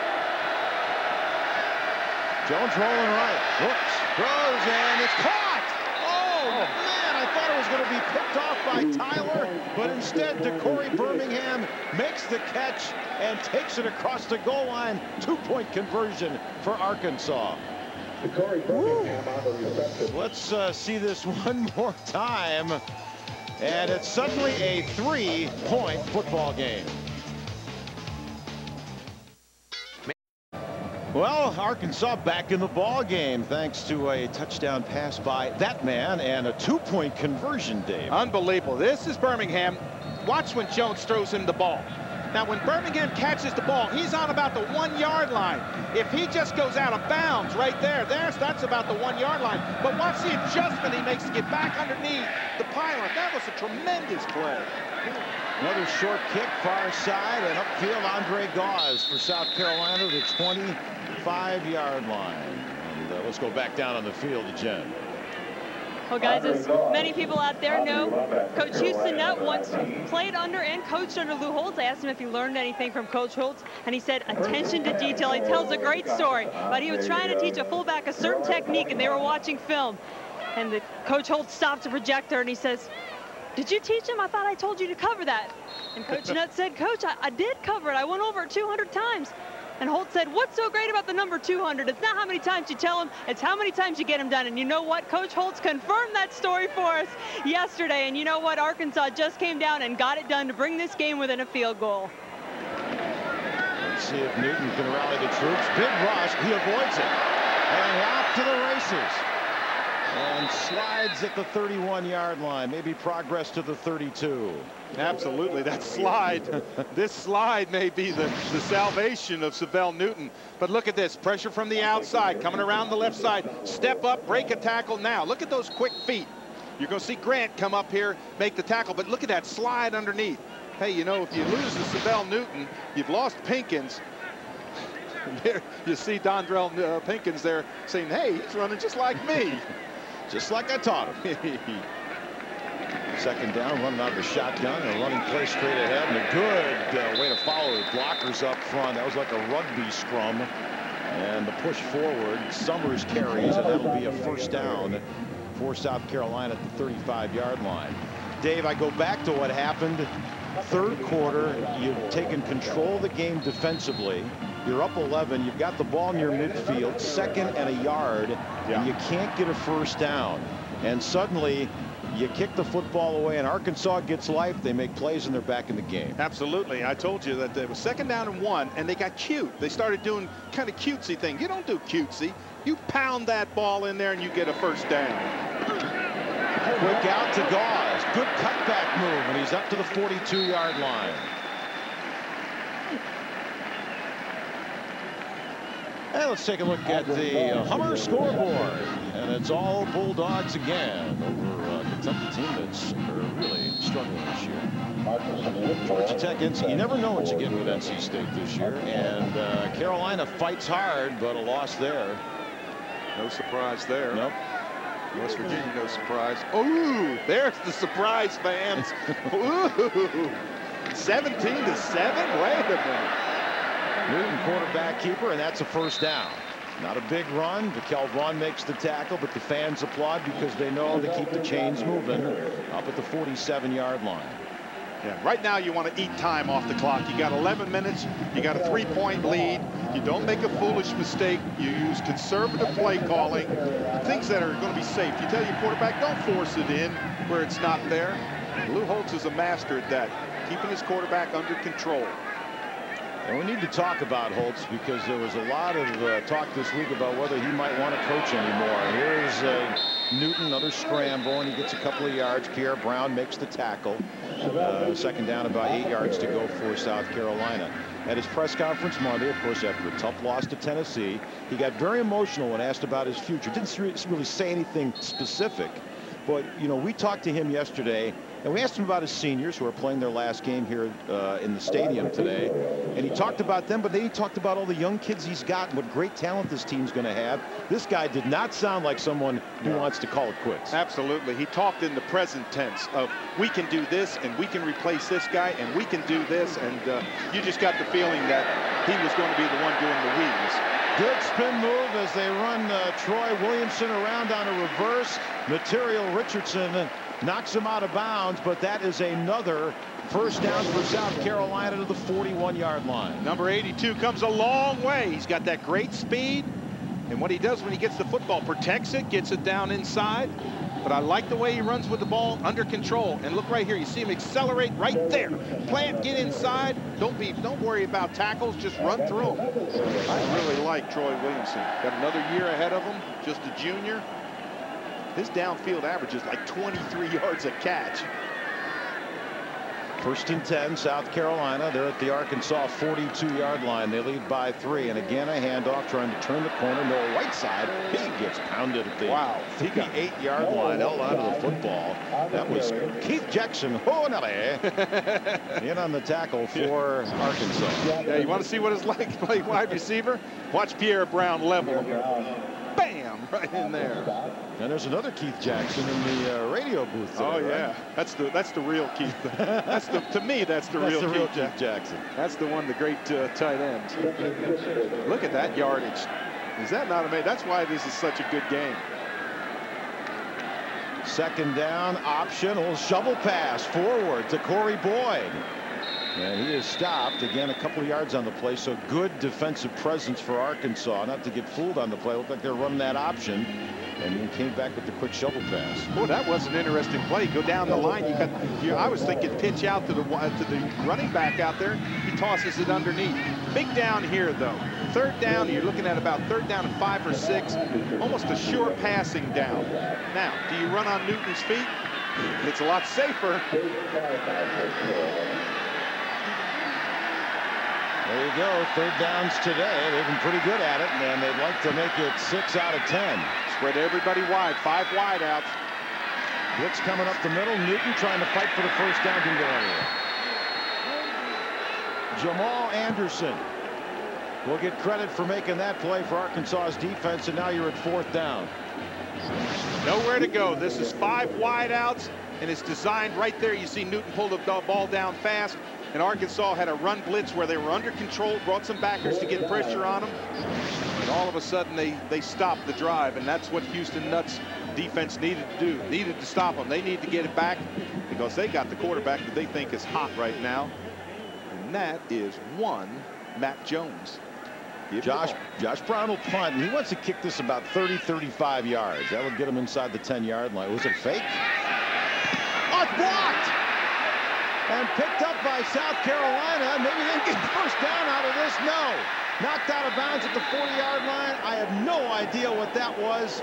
Jones rolling right, looks, throws, and it's caught. Oh man, I thought it was going to be picked off by Tyler, but instead DeCorey Birmingham makes the catch and takes it across the goal line. 2-point conversion for Arkansas. Let's see this one more time, and it's suddenly a 3-point football game. Well, Arkansas back in the ball game thanks to a touchdown pass by that man and a 2-point conversion, Dave. Unbelievable. This is Birmingham. Watch when Jones throws him the ball. Now, when Birmingham catches the ball, he's on about the 1 yard line. If he just goes out of bounds right there, that's about the 1 yard line. But watch the adjustment he makes to get back underneath the pylon. That was a tremendous play. Another short kick, far side, and upfield, Andre Gauze for South Carolina, the 25-yard line. And let's go back down on the field to Jen. Well, guys, as many people out there know, Coach Houston Nutt once played under and coached under Lou Holtz. I asked him if he learned anything from Coach Holtz, and he said attention to detail. He tells a great story, but he was trying to teach a fullback a certain technique, and they were watching film. And the Coach Holtz stopped the projector, and he says, "Did you teach him? I thought I told you to cover that." And Coach Nutt said, "Coach, I did cover it. I went over it 200 times. And Holtz said, "What's so great about the number 200? It's not how many times you tell him, it's how many times you get him done." And you know what? Coach Holtz confirmed that story for us yesterday. And you know what? Arkansas just came down and got it done to bring this game within a field goal. Let's see if Newton can rally the troops. Big rush. He avoids it. And off to the races. And slides at the 31-yard line. Maybe progress to the 32. Absolutely, that slide. This slide may be the salvation of Savell Newton. But look at this, pressure from the outside, coming around the left side. Step up, break a tackle now. Look at those quick feet. You're going to see Grant come up here, make the tackle, but look at that slide underneath. Hey, you know, if you lose to Savell Newton, you've lost Pinkins. There you see Dondrell Pinkins there saying, "Hey, he's running just like me." Just like I taught him. Second down, running out of the shotgun, and a running play straight ahead, and a good way to follow the blockers up front. That was like a rugby scrum, and the push forward. Summers carries, and that'll be a first down for South Carolina at the 35-yard line. Dave, I go back to what happened. Third quarter, you've taken control of the game defensively. You're up 11. You've got the ball in your midfield, 2nd and a yard, and you can't get a first down. And suddenly, you kick the football away, and Arkansas gets life. They make plays, and they're back in the game. Absolutely. I told you that it was 2nd down and 1, and they got cute. They started doing kind of cutesy thing. You don't do cutesy. You pound that ball in there, and you get a first down. Quick out to Gauze. Good cutback move, and he's up to the 42-yard line. And let's take a look at the Hummer scoreboard. And it's all Bulldogs again over a Kentucky team that's really struggling this year. Georgia Tech, you never know what you get with NC State this year. And Carolina fights hard, but a loss there. No surprise there. Nope. West Virginia, no surprise. Ooh, there's the surprise, fans. Ooh, 17-7. Wait a minute. Newton quarterback keeper, and that's a first down. Not a big run. Vakel Vaughn makes the tackle, but the fans applaud because they know they keep the chains moving up at the 47-yard line. Yeah, right now you want to eat time off the clock. You got 11 minutes. You got a 3-point lead. You don't make a foolish mistake. You use conservative play calling, things that are going to be safe. You tell your quarterback, don't force it in where it's not there. Lou Holtz is a master at that, keeping his quarterback under control. And we need to talk about Holtz because there was a lot of talk this week about whether he might want to coach anymore. Here's Newton, another scramble, and he gets a couple of yards. Pierre Brown makes the tackle. 2nd down, about 8 yards to go for South Carolina. At his press conference Monday, of course, after a tough loss to Tennessee, he got very emotional when asked about his future. Didn't really say anything specific. But, you know, we talked to him yesterday, and we asked him about his seniors who are playing their last game here in the stadium today. And he talked about them, but then he talked about all the young kids he's got and what great talent this team's going to have. This guy did not sound like someone who wants to call it quits. Absolutely. He talked in the present tense of we can do this, and we can replace this guy, and we can do this. And you just got the feeling that he was going to be the one doing the wheels. Good spin move as they run Troy Williamson around on a reverse. Material Richardson knocks him out of bounds, but that is another first down for South Carolina to the 41-yard line. Number 82 comes a long way. He's got that great speed, and what he does when he gets the football, protects it, gets it down inside. But I like the way he runs with the ball under control. And look right here, you see him accelerate right there. Plant, get inside. Don't worry about tackles, just run through them. I really like Troy Williamson. Got another year ahead of him, just a junior. His downfield average is like 23 yards a catch. First and 10, South Carolina. They're at the Arkansas 42-yard line. They lead by 3. And again, a handoff trying to turn the corner. Noah Whiteside, he gets pounded at the 58-yard line. Held onto the football. That was Keith Jackson. Oh, Nelly. In on the tackle for Arkansas. Yeah, you want to see what it's like to play wide receiver? Watch Pierre Brown level. Bam! Right in there. And there's another Keith Jackson in the radio booth today, oh yeah, right? that's the real Keith. To me that's the real Keith Jackson. That's the one, the great tight end. Look at that yardage. Is that not amazing? That's why this is such a good game. Second down option. A little shovel pass forward to Corey Boyd. And he is stopped. Again, a couple of yards on the play. So good defensive presence for Arkansas. Not to get fooled on the play. Looked like they're running that option. And then came back with the quick shovel pass. Well, that was an interesting play. Go down the line. I was thinking pitch out to the running back out there. He tosses it underneath. Big down here, though. Third down. You're looking at about third down and 5 or 6. Almost a sure passing down. Now, do you run on Newton's feet? It's a lot safer. There you go. Third downs today. They've been pretty good at it, and they'd like to make it 6 out of 10. Spread everybody wide. 5 wide outs. Blitz coming up the middle. Newton trying to fight for the first down. Didn't get anywhere. Jamal Anderson will get credit for making that play for Arkansas's defense, and now you're at 4th down. Nowhere to go. This is 5 wide outs, and it's designed right there. You see Newton pull the ball down fast. And Arkansas had a run blitz where they were under control, brought some backers to get pressure on them. And all of a sudden, they stopped the drive. And that's what Houston Nutt's defense needed to do. Needed to stop them. They need to get it back because they got the quarterback that they think is hot right now. And that is Matt Jones. Josh Brown will punt, and he wants to kick this about 30-35 yards. That would get him inside the 10-yard line. Was it fake? Oh, it's blocked! And picked up by South Carolina. Maybe they can get first down out of this. No. Knocked out of bounds at the 40-yard line. I have no idea what that was.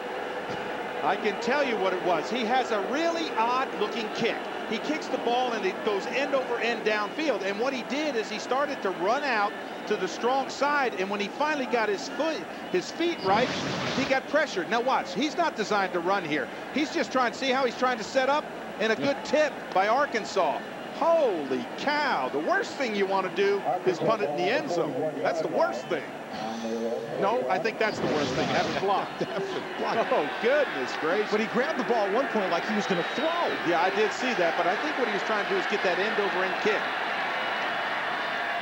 I can tell you what it was. He has a really odd-looking kick. He kicks the ball, and it goes end over end downfield. And what he did is he started to run out to the strong side. And when he finally got his feet right, he got pressured. Now watch. He's not designed to run here. He's just trying to see how he's trying to set up. And a good tip by Arkansas. Holy cow, the worst thing you want to do is punt it in the end zone. That's the worst thing. No, I think that's the worst thing, have it blocked. Oh, goodness gracious. But he grabbed the ball at one point like he was going to throw. Yeah, I did see that, but I think what he was trying to do is get that end-over-end kick.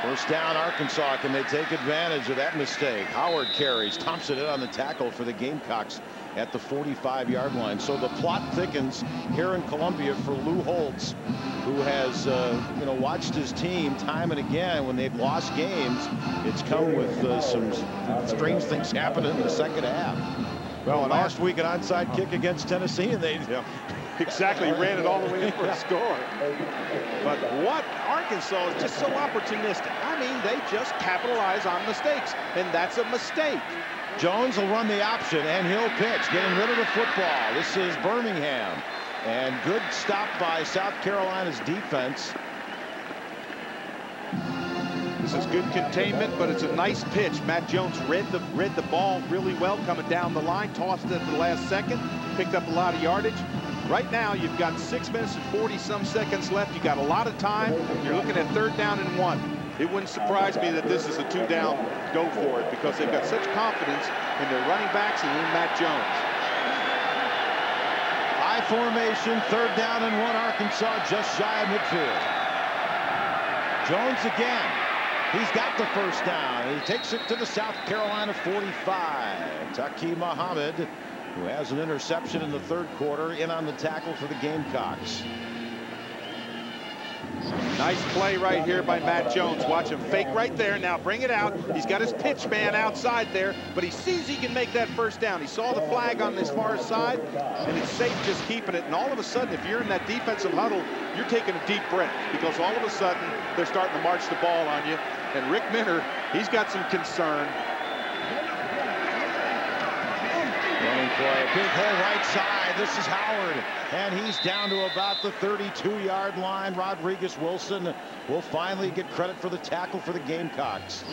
First down, Arkansas. Can they take advantage of that mistake? Howard carries. Thompson in on the tackle for the Gamecocks at the 45-yard line. So the plot thickens here in Columbia for Lou Holtz, who has watched his team time and again when they've lost games. It's come with some strange things happening in the second half. Well, last week an onside kick against Tennessee, and they exactly ran it all the way in for a score. But what Arkansas is just so opportunistic. I mean, they just capitalize on mistakes, and that's a mistake. Jones will run the option, and he'll pitch, getting rid of the football. This is Birmingham, and good stop by South Carolina's defense. This is good containment, but it's a nice pitch. Matt Jones read the ball really well coming down the line, tossed it at the last second, picked up a lot of yardage. Right now, you've got 6 minutes and 40-some seconds left. You got a lot of time. You're looking at 3rd down and 1. It wouldn't surprise me that this is a 2-down go for it because they've got such confidence in their running backs and in Matt Jones. High formation, 3rd down and 1. Arkansas just shy of midfield. Jones again. He's got the first down. He takes it to the South Carolina 45. Taki Muhammad, who has an interception in the 3rd quarter, in on the tackle for the Gamecocks. Nice play right here by Matt Jones. Watch him fake right there. Now bring it out. He's got his pitch man outside there, but he sees he can make that first down. He saw the flag on this far side, and it's safe just keeping it. And all of a sudden, if you're in that defensive huddle, you're taking a deep breath because all of a sudden, they're starting to march the ball on you. And Rick Minter, he's got some concern. Running play, big hole right side. This is Howard, and he's down to about the 32-yard line. Rodriguez Wilson will finally get credit for the tackle for the Gamecocks.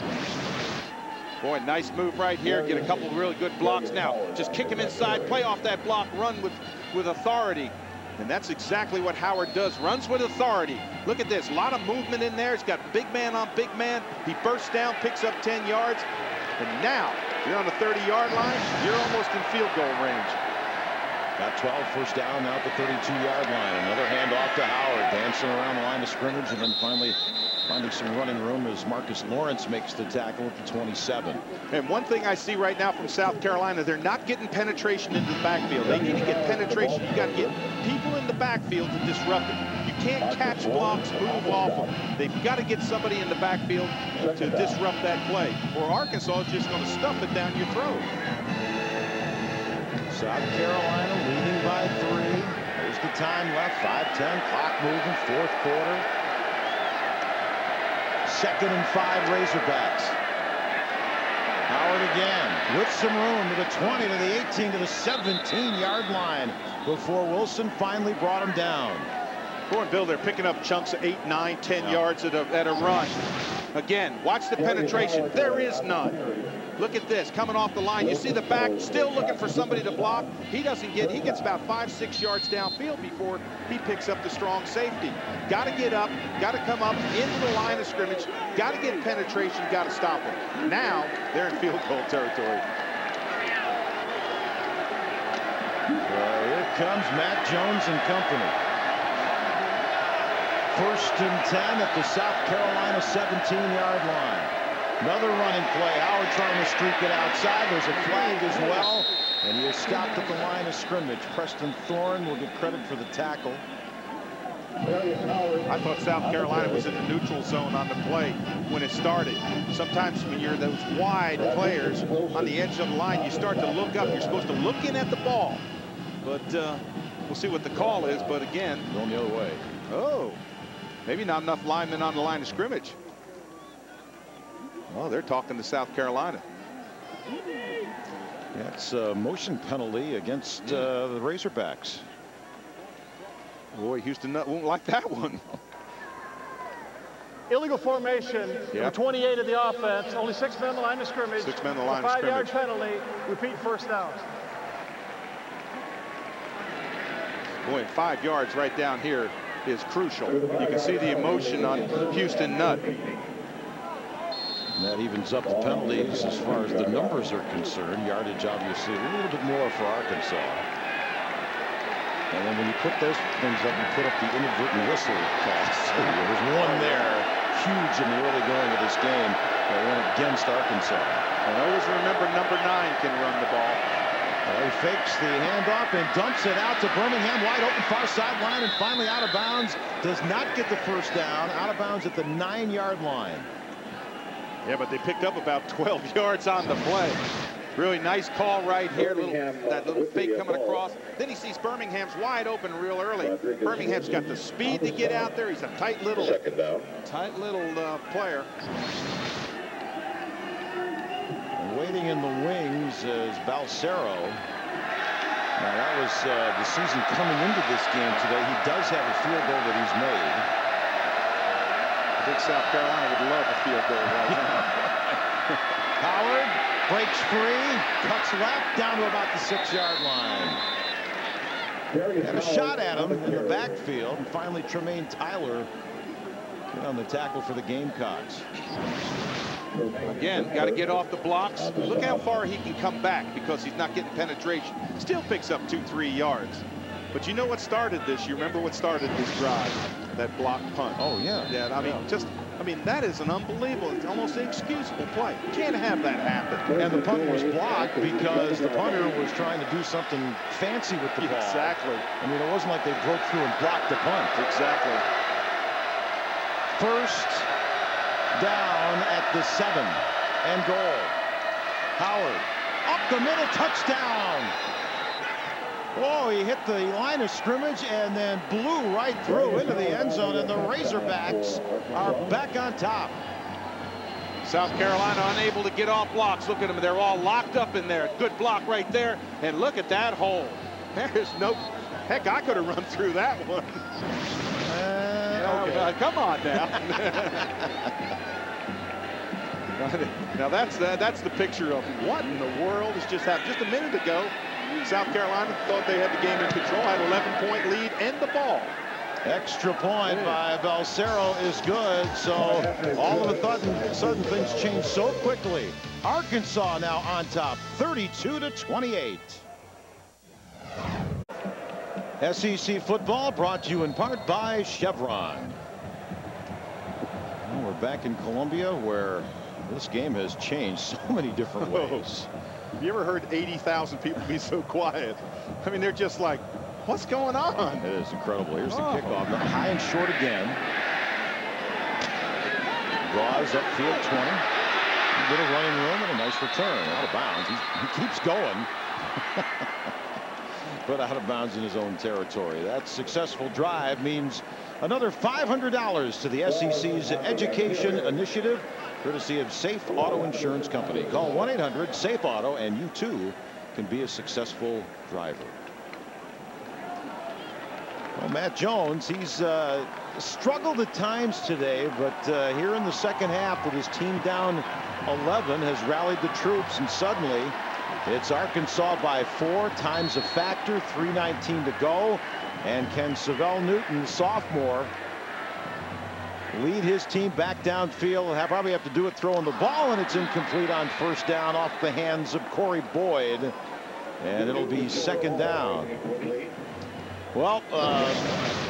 Boy, nice move right here. Get a couple of really good blocks. Now, just kick him inside, play off that block, run with authority. And that's exactly what Howard does. Runs with authority. Look at this. A lot of movement in there. He's got big man on big man. He bursts down, picks up 10 yards. And now, you're on the 30-yard line. You're almost in field goal range. Got 12 first down now at the 32-yard line. Another handoff to Howard. Dancing around the line of scrimmage and then finally finding some running room as Marcus Lawrence makes the tackle at the 27. And one thing I see right now from South Carolina, they're not getting penetration into the backfield. They need to get penetration. You got to get people in the backfield to disrupt it. You can't catch blocks, move off them. They've got to get somebody in the backfield to disrupt that play, or Arkansas is just going to stuff it down your throat. South Carolina leading by 3. There's the time left. 5:10. Clock moving. Fourth quarter. 2nd and 5 Razorbacks. Howard again with some room to the 20, to the 18, to the 17-yard line before Wilson finally brought him down. Boy, and Bill, they're picking up chunks of 8, 9, 10 yards at a run. Again, watch the penetration. There is none. Look at this, coming off the line. You see the back still looking for somebody to block. He gets about 5, 6 yards downfield before he picks up the strong safety. Got to get up, got to come up into the line of scrimmage, got to get penetration, got to stop him. Now they're in field goal territory. Here comes Matt Jones and company. 1st and 10 at the South Carolina 17-yard line. Another running play. Howard trying to streak it outside. There's a flag as well. And he is stopped at the line of scrimmage. Preston Thorne will get credit for the tackle. I thought South Carolina was in the neutral zone on the play when it started. Sometimes when you're those wide players on the edge of the line, you start to look up. You're supposed to look in at the ball. But we'll see what the call is. But again, going the other way. Oh, maybe not enough linemen on the line of scrimmage. Well, they're talking to South Carolina. That's a motion penalty against the Razorbacks. Boy, Houston won't like that one. Illegal formation. Yep. Number 28 of the offense. Only 6 men on the line of scrimmage. 6 men on the line of 5-yard scrimmage. penalty. Repeat first downs. Boy, 5 yards right down here is crucial. You can see the emotion on Houston Nutt. And that evens up the penalties as far as the numbers are concerned. Yardage obviously a little bit more for Arkansas. And then when you put those things up, you put up the inadvertent whistle cost. There was one there, huge in the early going of this game, that went against Arkansas. And always remember number 9 can run the ball. Well, he fakes the handoff and dumps it out to Birmingham, wide open far sideline, and finally out of bounds. Does not get the first down. Out of bounds at the 9-yard line. Yeah, but they picked up about 12 yards on the play. Really nice call right here. That little fake coming across. Then he sees Birmingham's wide open real early. Birmingham's got the speed to get out there. He's a tight little player. And waiting in the wings is Balsero. Now that was the season coming into this game today. He does have a field goal that he's made. I think South Carolina would love a field goal right now. Howard breaks free, cuts left down to about the 6-yard line. Had a shot at him in the backfield, and finally Tremaine Tyler on the tackle for the Gamecocks. Again, got to get off the blocks. Look how far he can come back because he's not getting penetration. Still picks up 2-3 yards. But you know what started this? You remember what started this drive? That block punt. Oh, yeah. Yeah, I mean, that is an unbelievable, it's almost inexcusable play. You can't have that happen. And the punt was blocked because the punter was trying to do something fancy with the ball. Exactly. I mean, it wasn't like they broke through and blocked the punt. Exactly. First down at the 7 and goal. Howard up the middle, touchdown. Oh, he hit the line of scrimmage and then blew right through into the end zone, and the Razorbacks are back on top. South Carolina unable to get off blocks. Look at them. They're all locked up in there. Good block right there. And look at that hole. There's no, heck, I could have run through that one. Okay. Come on now. Now that's the picture of what in the world has just happened. Just a minute ago, South Carolina thought they had the game in control, had an 11-point lead, and the ball. Extra point by Balsero is good. So all of a sudden things change so quickly. Arkansas now on top, 32-28. SEC football brought to you in part by Chevron. Well, we're back in Columbia where this game has changed so many different ways. Have you ever heard 80,000 people be so quiet? I mean, they're just like, what's going on? It is incredible. Here's the kickoff. Now high and short again. Draws upfield 20. A little running room and a nice return. Out of bounds. He keeps going. But out of bounds in his own territory. That successful drive means another $500 to the SEC's education initiative, courtesy of Safe Auto Insurance Company. Call 1-800-SAFE-AUTO and you too can be a successful driver. Well, Matt Jones, he's struggled at times today, but here in the second half with his team down 11 has rallied the troops, and suddenly it's Arkansas by 4 times a factor, 3:19 to go. And can Savell Newton, the sophomore, lead his team back downfield? He'll probably have to do it throwing the ball, and it's incomplete on first down off the hands of Corey Boyd. And it'll be second down. Well,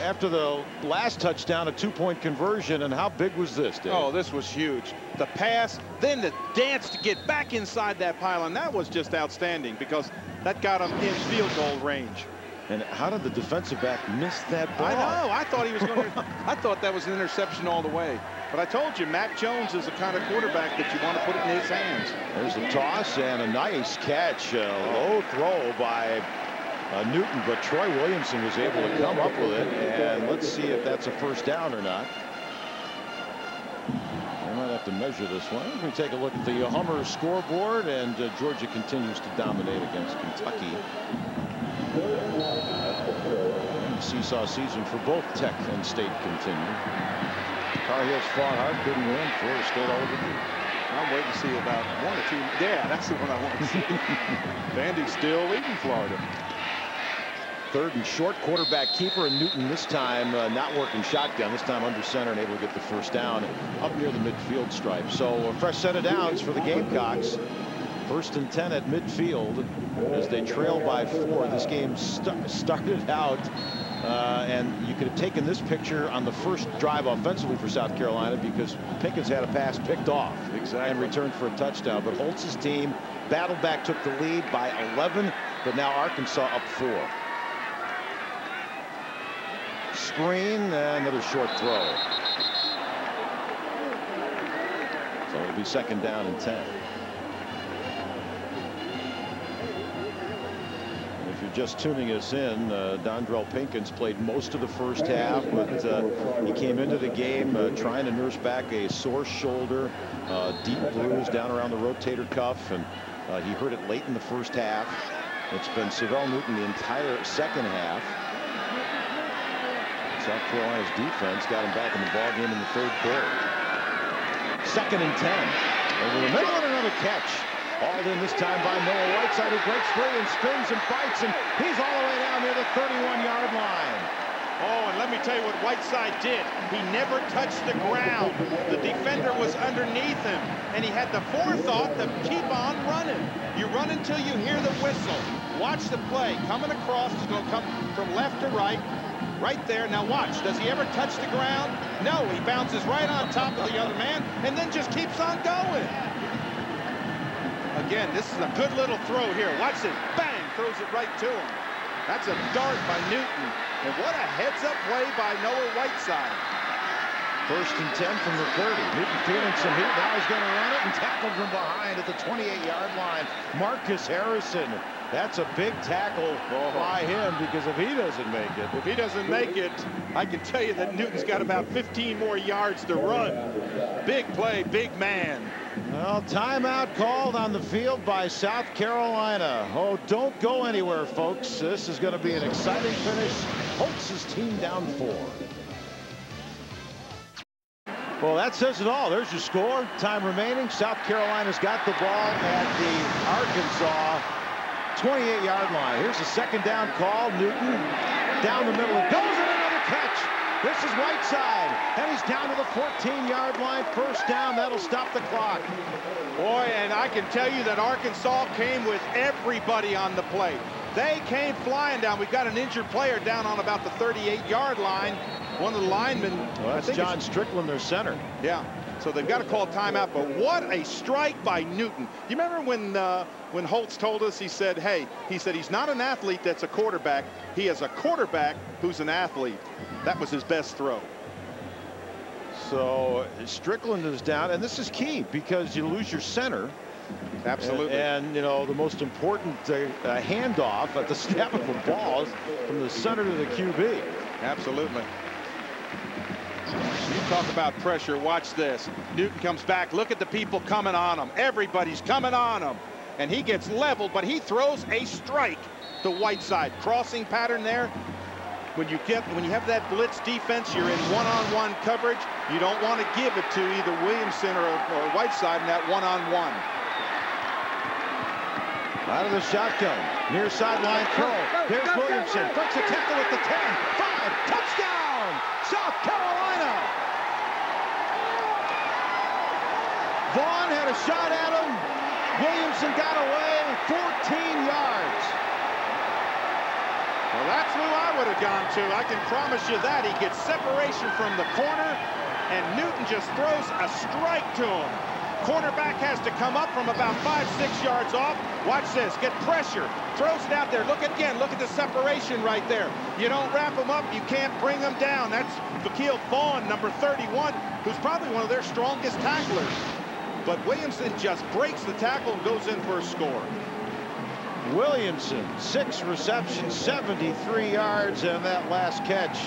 after the last touchdown, a 2-point conversion, and how big was this, Dave? Oh, this was huge. The pass, then the dance to get back inside that pylon. That was just outstanding because that got him in field goal range. And how did the defensive back miss that ball? I know. I thought he was going to. I thought that was an interception all the way. But I told you, Mac Jones is the kind of quarterback that you want to put it in his hands. There's a toss and a nice catch. A low throw by Newton, but Troy Williamson was able to come up with it. And let's see if that's a first down or not. I might have to measure this one. We're going to take a look at the Hummer scoreboard, and Georgia continues to dominate against Kentucky. And the seesaw season for both Tech and State continue. Tar Heels fought hard, couldn't win. Florida State all over. I'm waiting to see about 1 or 2. Yeah, that's the one I want to see. Vandy's still leading Florida. Third and short, quarterback keeper, and Newton this time not working shotgun, this time under center and able to get the first down up near the midfield stripe. So a fresh set of downs for the Gamecocks. 1st and 10 at midfield as they trail by 4. This game started out and you could have taken this picture on the first drive offensively for South Carolina because Pickens had a pass picked off and returned for a touchdown. But Holtz's team battled back, took the lead by 11, but now Arkansas up 4. Screen, another short throw. So it'll be second down and 10. If you're just tuning us in, Dondrell Pinkins played most of the first half, but he came into the game trying to nurse back a sore shoulder, deep bruise down around the rotator cuff, and he hurt it late in the first half. It's been Savell Newton the entire second half. South Carolina's defense got him back in the ballgame in the 3rd quarter. 2nd and 10. Over the middle and another catch. Hauled in this time by Noah Whiteside, who breaks free and spins and fights, and he's all the way down near the 31-yard line. Oh, and let me tell you what Whiteside did. He never touched the ground. The defender was underneath him, and he had the forethought to keep on running. You run until you hear the whistle. Watch the play. Coming across, he's going to come from left to right. Right there. Now watch. Does he ever touch the ground? No. He bounces right on top of the other man and then just keeps on going. Again, this is a good little throw here. Watch it. Bang! Throws it right to him. That's a dart by Newton. And what a heads-up play by Noah Whiteside. 1st and 10 from the 30. Newton feeling some heat. Now he's going to run it and tackle from behind at the 28-yard line. Marcus Harrison That's a big tackle by him, because if he doesn't make it, I can tell you that Newton's got about 15 more yards to run. Big play, big man. Well, timeout called on the field by South Carolina. Oh, don't go anywhere, folks. This is going to be an exciting finish. Holtz's team down 4. Well, that says it all. There's your score. Time remaining. South Carolina's got the ball at the Arkansas 28-yard line. Here's the second down call. Newton down the middle. It goes, and another catch. This is Whiteside, and he's down to the 14-yard line. First down. That'll stop the clock. Boy, and I can tell you that Arkansas came with everybody on the play. They came flying down. We've got an injured player down on about the 38-yard line. One of the linemen. Well, that's John Strickland, their center. Yeah. So they've got to call timeout. But what a strike by Newton. You remember when Holtz told us, he said, hey, he's not an athlete that's a quarterback. He is a quarterback who's an athlete. That was his best throw. So Strickland is down, and this is key because you lose your center. Absolutely. And you know, the most important handoff at the snap of the ball is from the center to the QB. Absolutely. You talk about pressure. Watch this. Newton comes back. Look at the people coming on him. Everybody's coming on him. And he gets leveled, but he throws a strike to Whiteside. Crossing pattern there. When you have that blitz defense, you're in one-on-one coverage. You don't want to give it to either Williamson or Whiteside in that one-on-one. Out of the shotgun, near sideline throw. There's Williamson. Breaks a tackle at the 10. 5. Touchdown, South Carolina. Vaughn had a shot at him. Williamson got away. 14 yards. Well, that's who I would have gone to. I can promise you that. He gets separation from the corner, and Newton just throws a strike to him. Cornerback has to come up from about 5-6 yards off. Watch this. Get pressure. Throws it out there. Look at the separation right there. You don't wrap him up, you can't bring him down. That's Vakil Vaughn, number 31, who's probably one of their strongest tacklers. But Williamson just breaks the tackle and goes in for a score. Williamson, 6 receptions, 73 yards, and that last catch,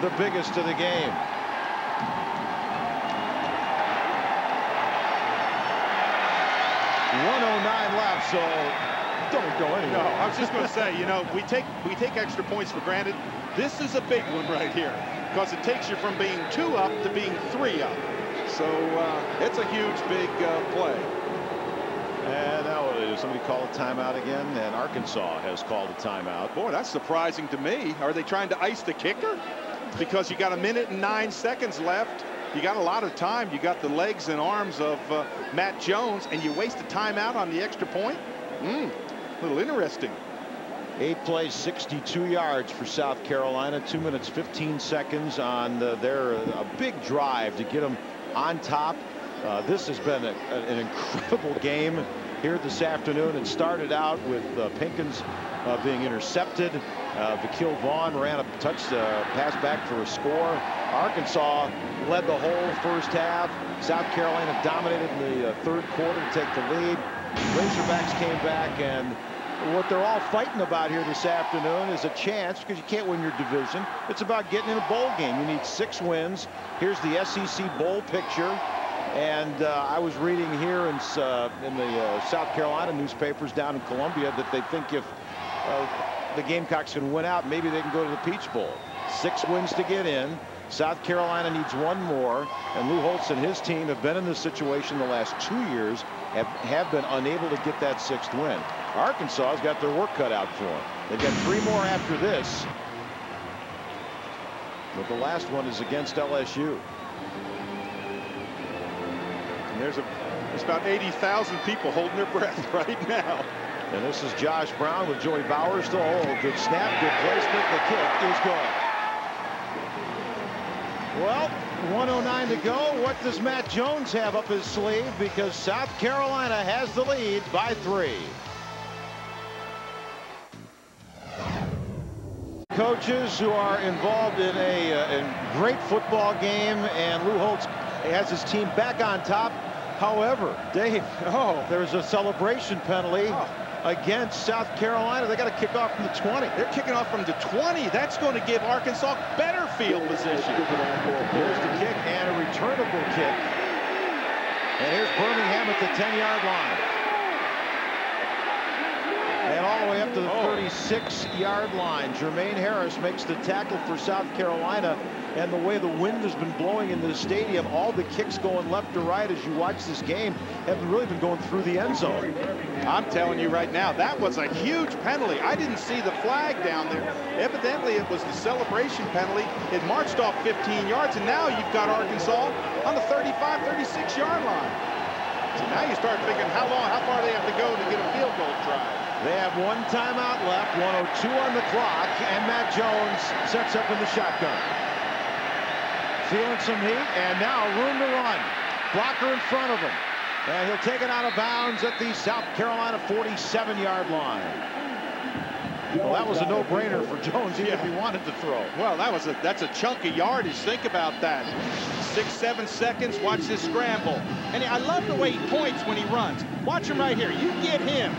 the biggest of the game. .109 left, so don't go anywhere. No, I was just going to say, you know, we take extra points for granted. This is a big one right here because it takes you from being 2 up to being 3 up. So it's a huge, big play. And now somebody call a timeout again, and Arkansas has called a timeout. Boy, that's surprising to me. Are they trying to ice the kicker? Because you got 1 minute and 9 seconds left. You got a lot of time. You got the legs and arms of Matt Jones, and you waste a timeout on the extra point? A little interesting. 8 plays, 62 yards for South Carolina. 2 minutes, 15 seconds on a big drive to get them on top. This has been an incredible game here this afternoon. It started out with Pinkins being intercepted. Vakil Vaughn ran a pass back for a score. Arkansas led the whole first half. South Carolina dominated in the third quarter to take the lead. Razorbacks came back, and what they're all fighting about here this afternoon is a chance, because you can't win your division. It's about getting in a bowl game. You need 6 wins. Here's the SEC bowl picture. And I was reading here in the South Carolina newspapers down in Columbia that they think if the Gamecocks can win out, maybe they can go to the Peach Bowl. 6 wins to get in. South Carolina needs 1 more, and Lou Holtz and his team have been in this situation the last 2 years, have been unable to get that 6th win. Arkansas has got their work cut out for them. They've got 3 more after this, but the last one is against LSU. And there's about 80,000 people holding their breath right now. And this is Josh Brown with Joey Bowers to hold. Good snap, good placement. The kick is good. Well, 1:09 to go. What does Matt Jones have up his sleeve? Because South Carolina has the lead by 3. Coaches who are involved in a great football game, and Lou Holtz has his team back on top. However, Dave, there's a celebration penalty. against South Carolina. They got to kick off from the 20. They're kicking off from the 20. That's going to give Arkansas better field position. Here's the kick and a returnable kick. And here's Birmingham at the 10-yard line. And all the way up to the 36-yard line. Jermaine Harris makes the tackle for South Carolina. And the way the wind has been blowing into the stadium, all the kicks going left to right as you watch this game haven't really been going through the end zone. I'm telling you right now, that was a huge penalty. I didn't see the flag down there. Evidently, it was the celebration penalty. It marched off 15 yards, and now you've got Arkansas on the 35, 36-yard line. So now you start thinking how far they have to go to get a field goal try. They have one timeout left, 1:02 on the clock, and Matt Jones sets up in the shotgun. Feeling some heat, and now room to run. Blocker in front of him. And he'll take it out of bounds at the South Carolina 47-yard line. Well, that was a no-brainer for Jones, even if he wanted to throw. Well, that's a chunk of yardage. Think about that. 6-7 seconds. Watch this scramble. And I love the way he points when he runs. Watch him right here. You get him.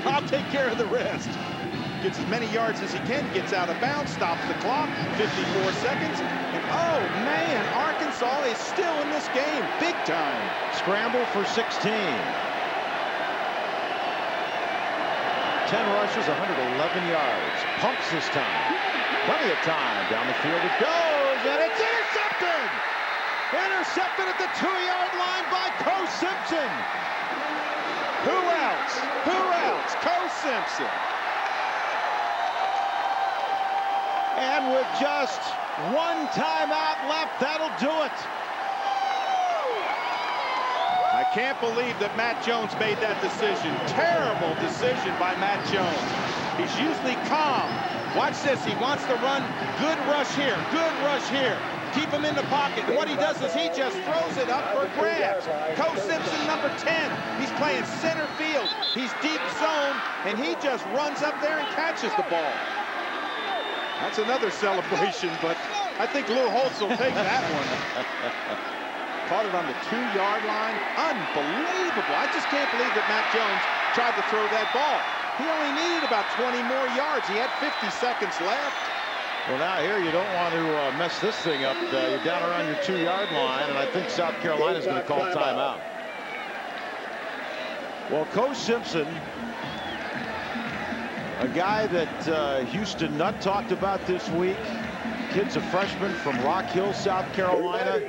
I'll take care of the rest. Gets as many yards as he can, gets out of bounds, stops the clock, 54 seconds. And oh man, Arkansas is still in this game, big time. Scramble for 16. 10 rushes, 111 yards. Pumps this time. Plenty of time. Down the field it goes, and it's intercepted! Intercepted at the 2-yard line by Co Simpson. Who else? Who else? Co Simpson. And with just one timeout left, that'll do it. I can't believe that Matt Jones made that decision. Terrible decision by Matt Jones. He's usually calm. Watch this. He wants to run. Good rush here. Good rush here. Keep him in the pocket. And what he does is he just throws it up for grabs. Co Simpson, number 10. He's playing center field. He's deep zone, and he just runs up there and catches the ball. That's another celebration, but I think Lou Holtz will take that one. Caught it on the 2-yard line. Unbelievable. I just can't believe that Matt Jones tried to throw that ball. He only needed about 20 more yards. He had 50 seconds left. Well, now here you don't want to mess this thing up. You're down around your 2-yard line, and I think South Carolina's going to call timeout. Well, Co Simpson, a guy that Houston Nutt talked about this week. Kid's a freshman from Rock Hill, South Carolina.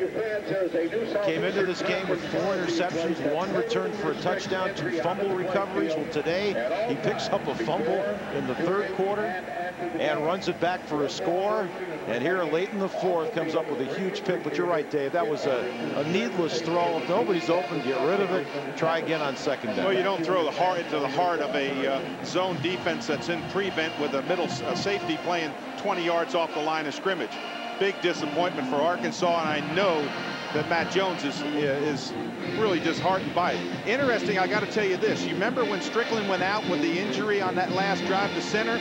Came into this game with 4 interceptions, 1 return for a touchdown, 2 fumble recoveries. Well, today he picks up a fumble in the 3rd quarter and runs it back for a score. And here late in the 4th comes up with a huge pick. But you're right, Dave, that was a needless throw. If nobody's open, get rid of it. Try again on 2nd down. Well, you don't throw into the heart of a zone defense that's in prevent with a middle safety playing 20 yards off the line of scrimmage. Big disappointment for Arkansas, and I know that Matt Jones is really disheartened by it. Interesting, I got to tell you this. You remember when Strickland went out with the injury on that last drive to center?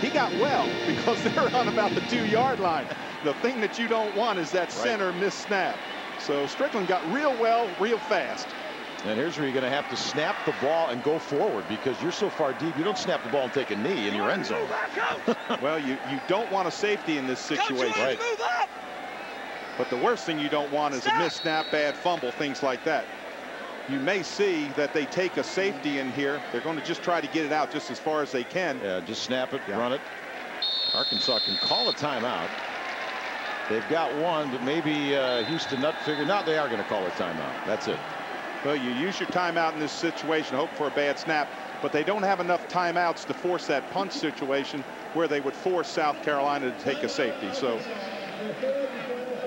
He got well because they were on about the 2-yard line. The thing that you don't want is that center missed snap. So Strickland got real well, real fast. And here's where you're going to have to snap the ball and go forward because you're so far deep. You don't snap the ball and take a knee in your end zone. Well, you don't want a safety in this situation. Right. But the worst thing you don't want is a missed snap, bad fumble, things like that. You may see that they take a safety in here. They're going to just try to get it out just as far as they can. Yeah, just snap it, run it. Arkansas can call a timeout. They've got one, but maybe Houston Nutt figured, no, they are going to call a timeout. That's it. Well, you use your timeout in this situation, hope for a bad snap, but they don't have enough timeouts to force that punt situation where they would force South Carolina to take a safety. So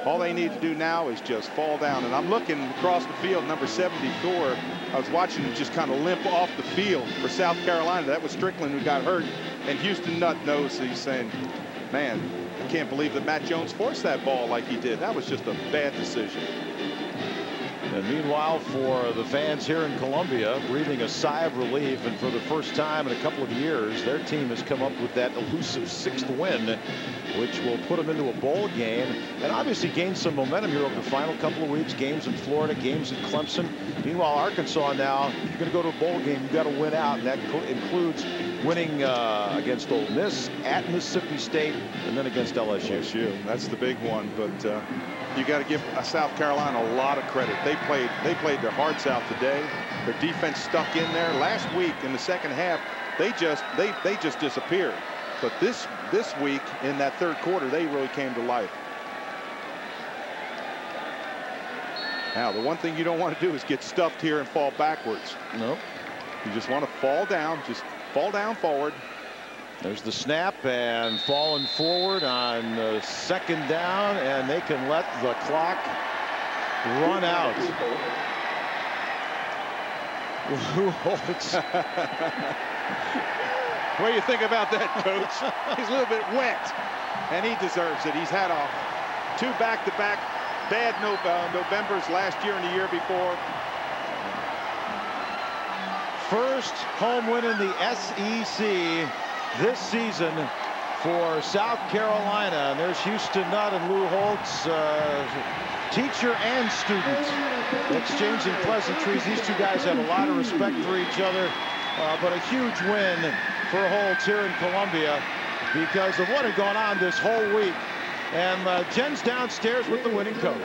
all they need to do now is just fall down. And I'm looking across the field, number 74. I was watching him just kind of limp off the field for South Carolina. That was Strickland who got hurt. And Houston Nutt knows. He's saying, man, I can't believe that Matt Jones forced that ball like he did. That was just a bad decision. And meanwhile, for the fans here in Columbia, breathing a sigh of relief, and for the first time in a couple of years, their team has come up with that elusive 6th win, which will put them into a bowl game and obviously gain some momentum here over the final couple of weeks. Games in Florida, games in Clemson. Meanwhile, Arkansas now, if you're going to go to a bowl game, you've got to win out, and that includes winning against Ole Miss, at Mississippi State, and then against LSU. That's the big one, but you got to give South Carolina a lot of credit. They played their hearts out today. Their defense stuck in there. Last week in the second half, they just disappeared. But this week in that third quarter, they really came to life. Now, the one thing you don't want to do is get stuffed here and fall backwards. No. You just want to fall down, just fall down forward. There's the snap, and falling forward on second down, and they can let the clock run out. What do you think about that, Coach? He's a little bit wet, and he deserves it. He's had two back-to-back bad Novembers last year and the year before. First home win in the SEC this season for South Carolina. And there's Houston Nutt and Lou Holtz, teacher and student, exchanging pleasantries. These two guys have a lot of respect for each other, but a huge win for Holtz here in Columbia because of what had gone on this whole week. And Jen's downstairs with the winning coach.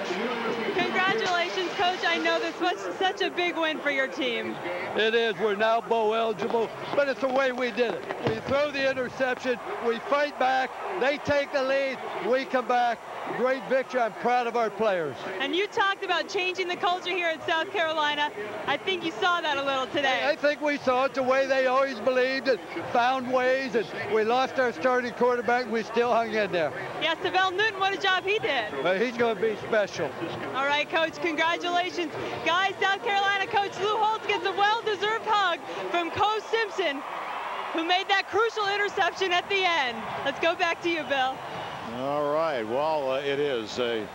Congratulations, Coach. I know this was such a big win for your team. It is. We're now bowl eligible, but it's the way we did it. We throw the interception, we fight back, they take the lead, we come back. Great victory. I'm proud of our players. And you talked about changing the culture here in South Carolina. I think you saw that a little today. I think we saw it the way they always believed and found ways, and we lost our starting quarterback. We still hung in there. Yeah, Savell Newton, what a job he did. He's going to be special. All right, Coach, congratulations. Guys, South Carolina coach Lou Holtz gets a well-deserved hug from Coach Simpson, who made that crucial interception at the end. Let's go back to you, Bill. All right, well, it is a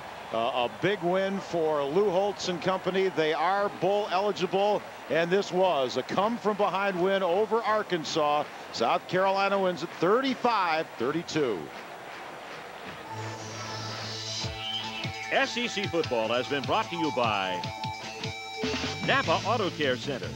big win for Lou Holtz and company. They are bowl eligible, and this was a come-from-behind win over Arkansas. South Carolina wins at 35-32. SEC football has been brought to you by Napa Auto Care Center.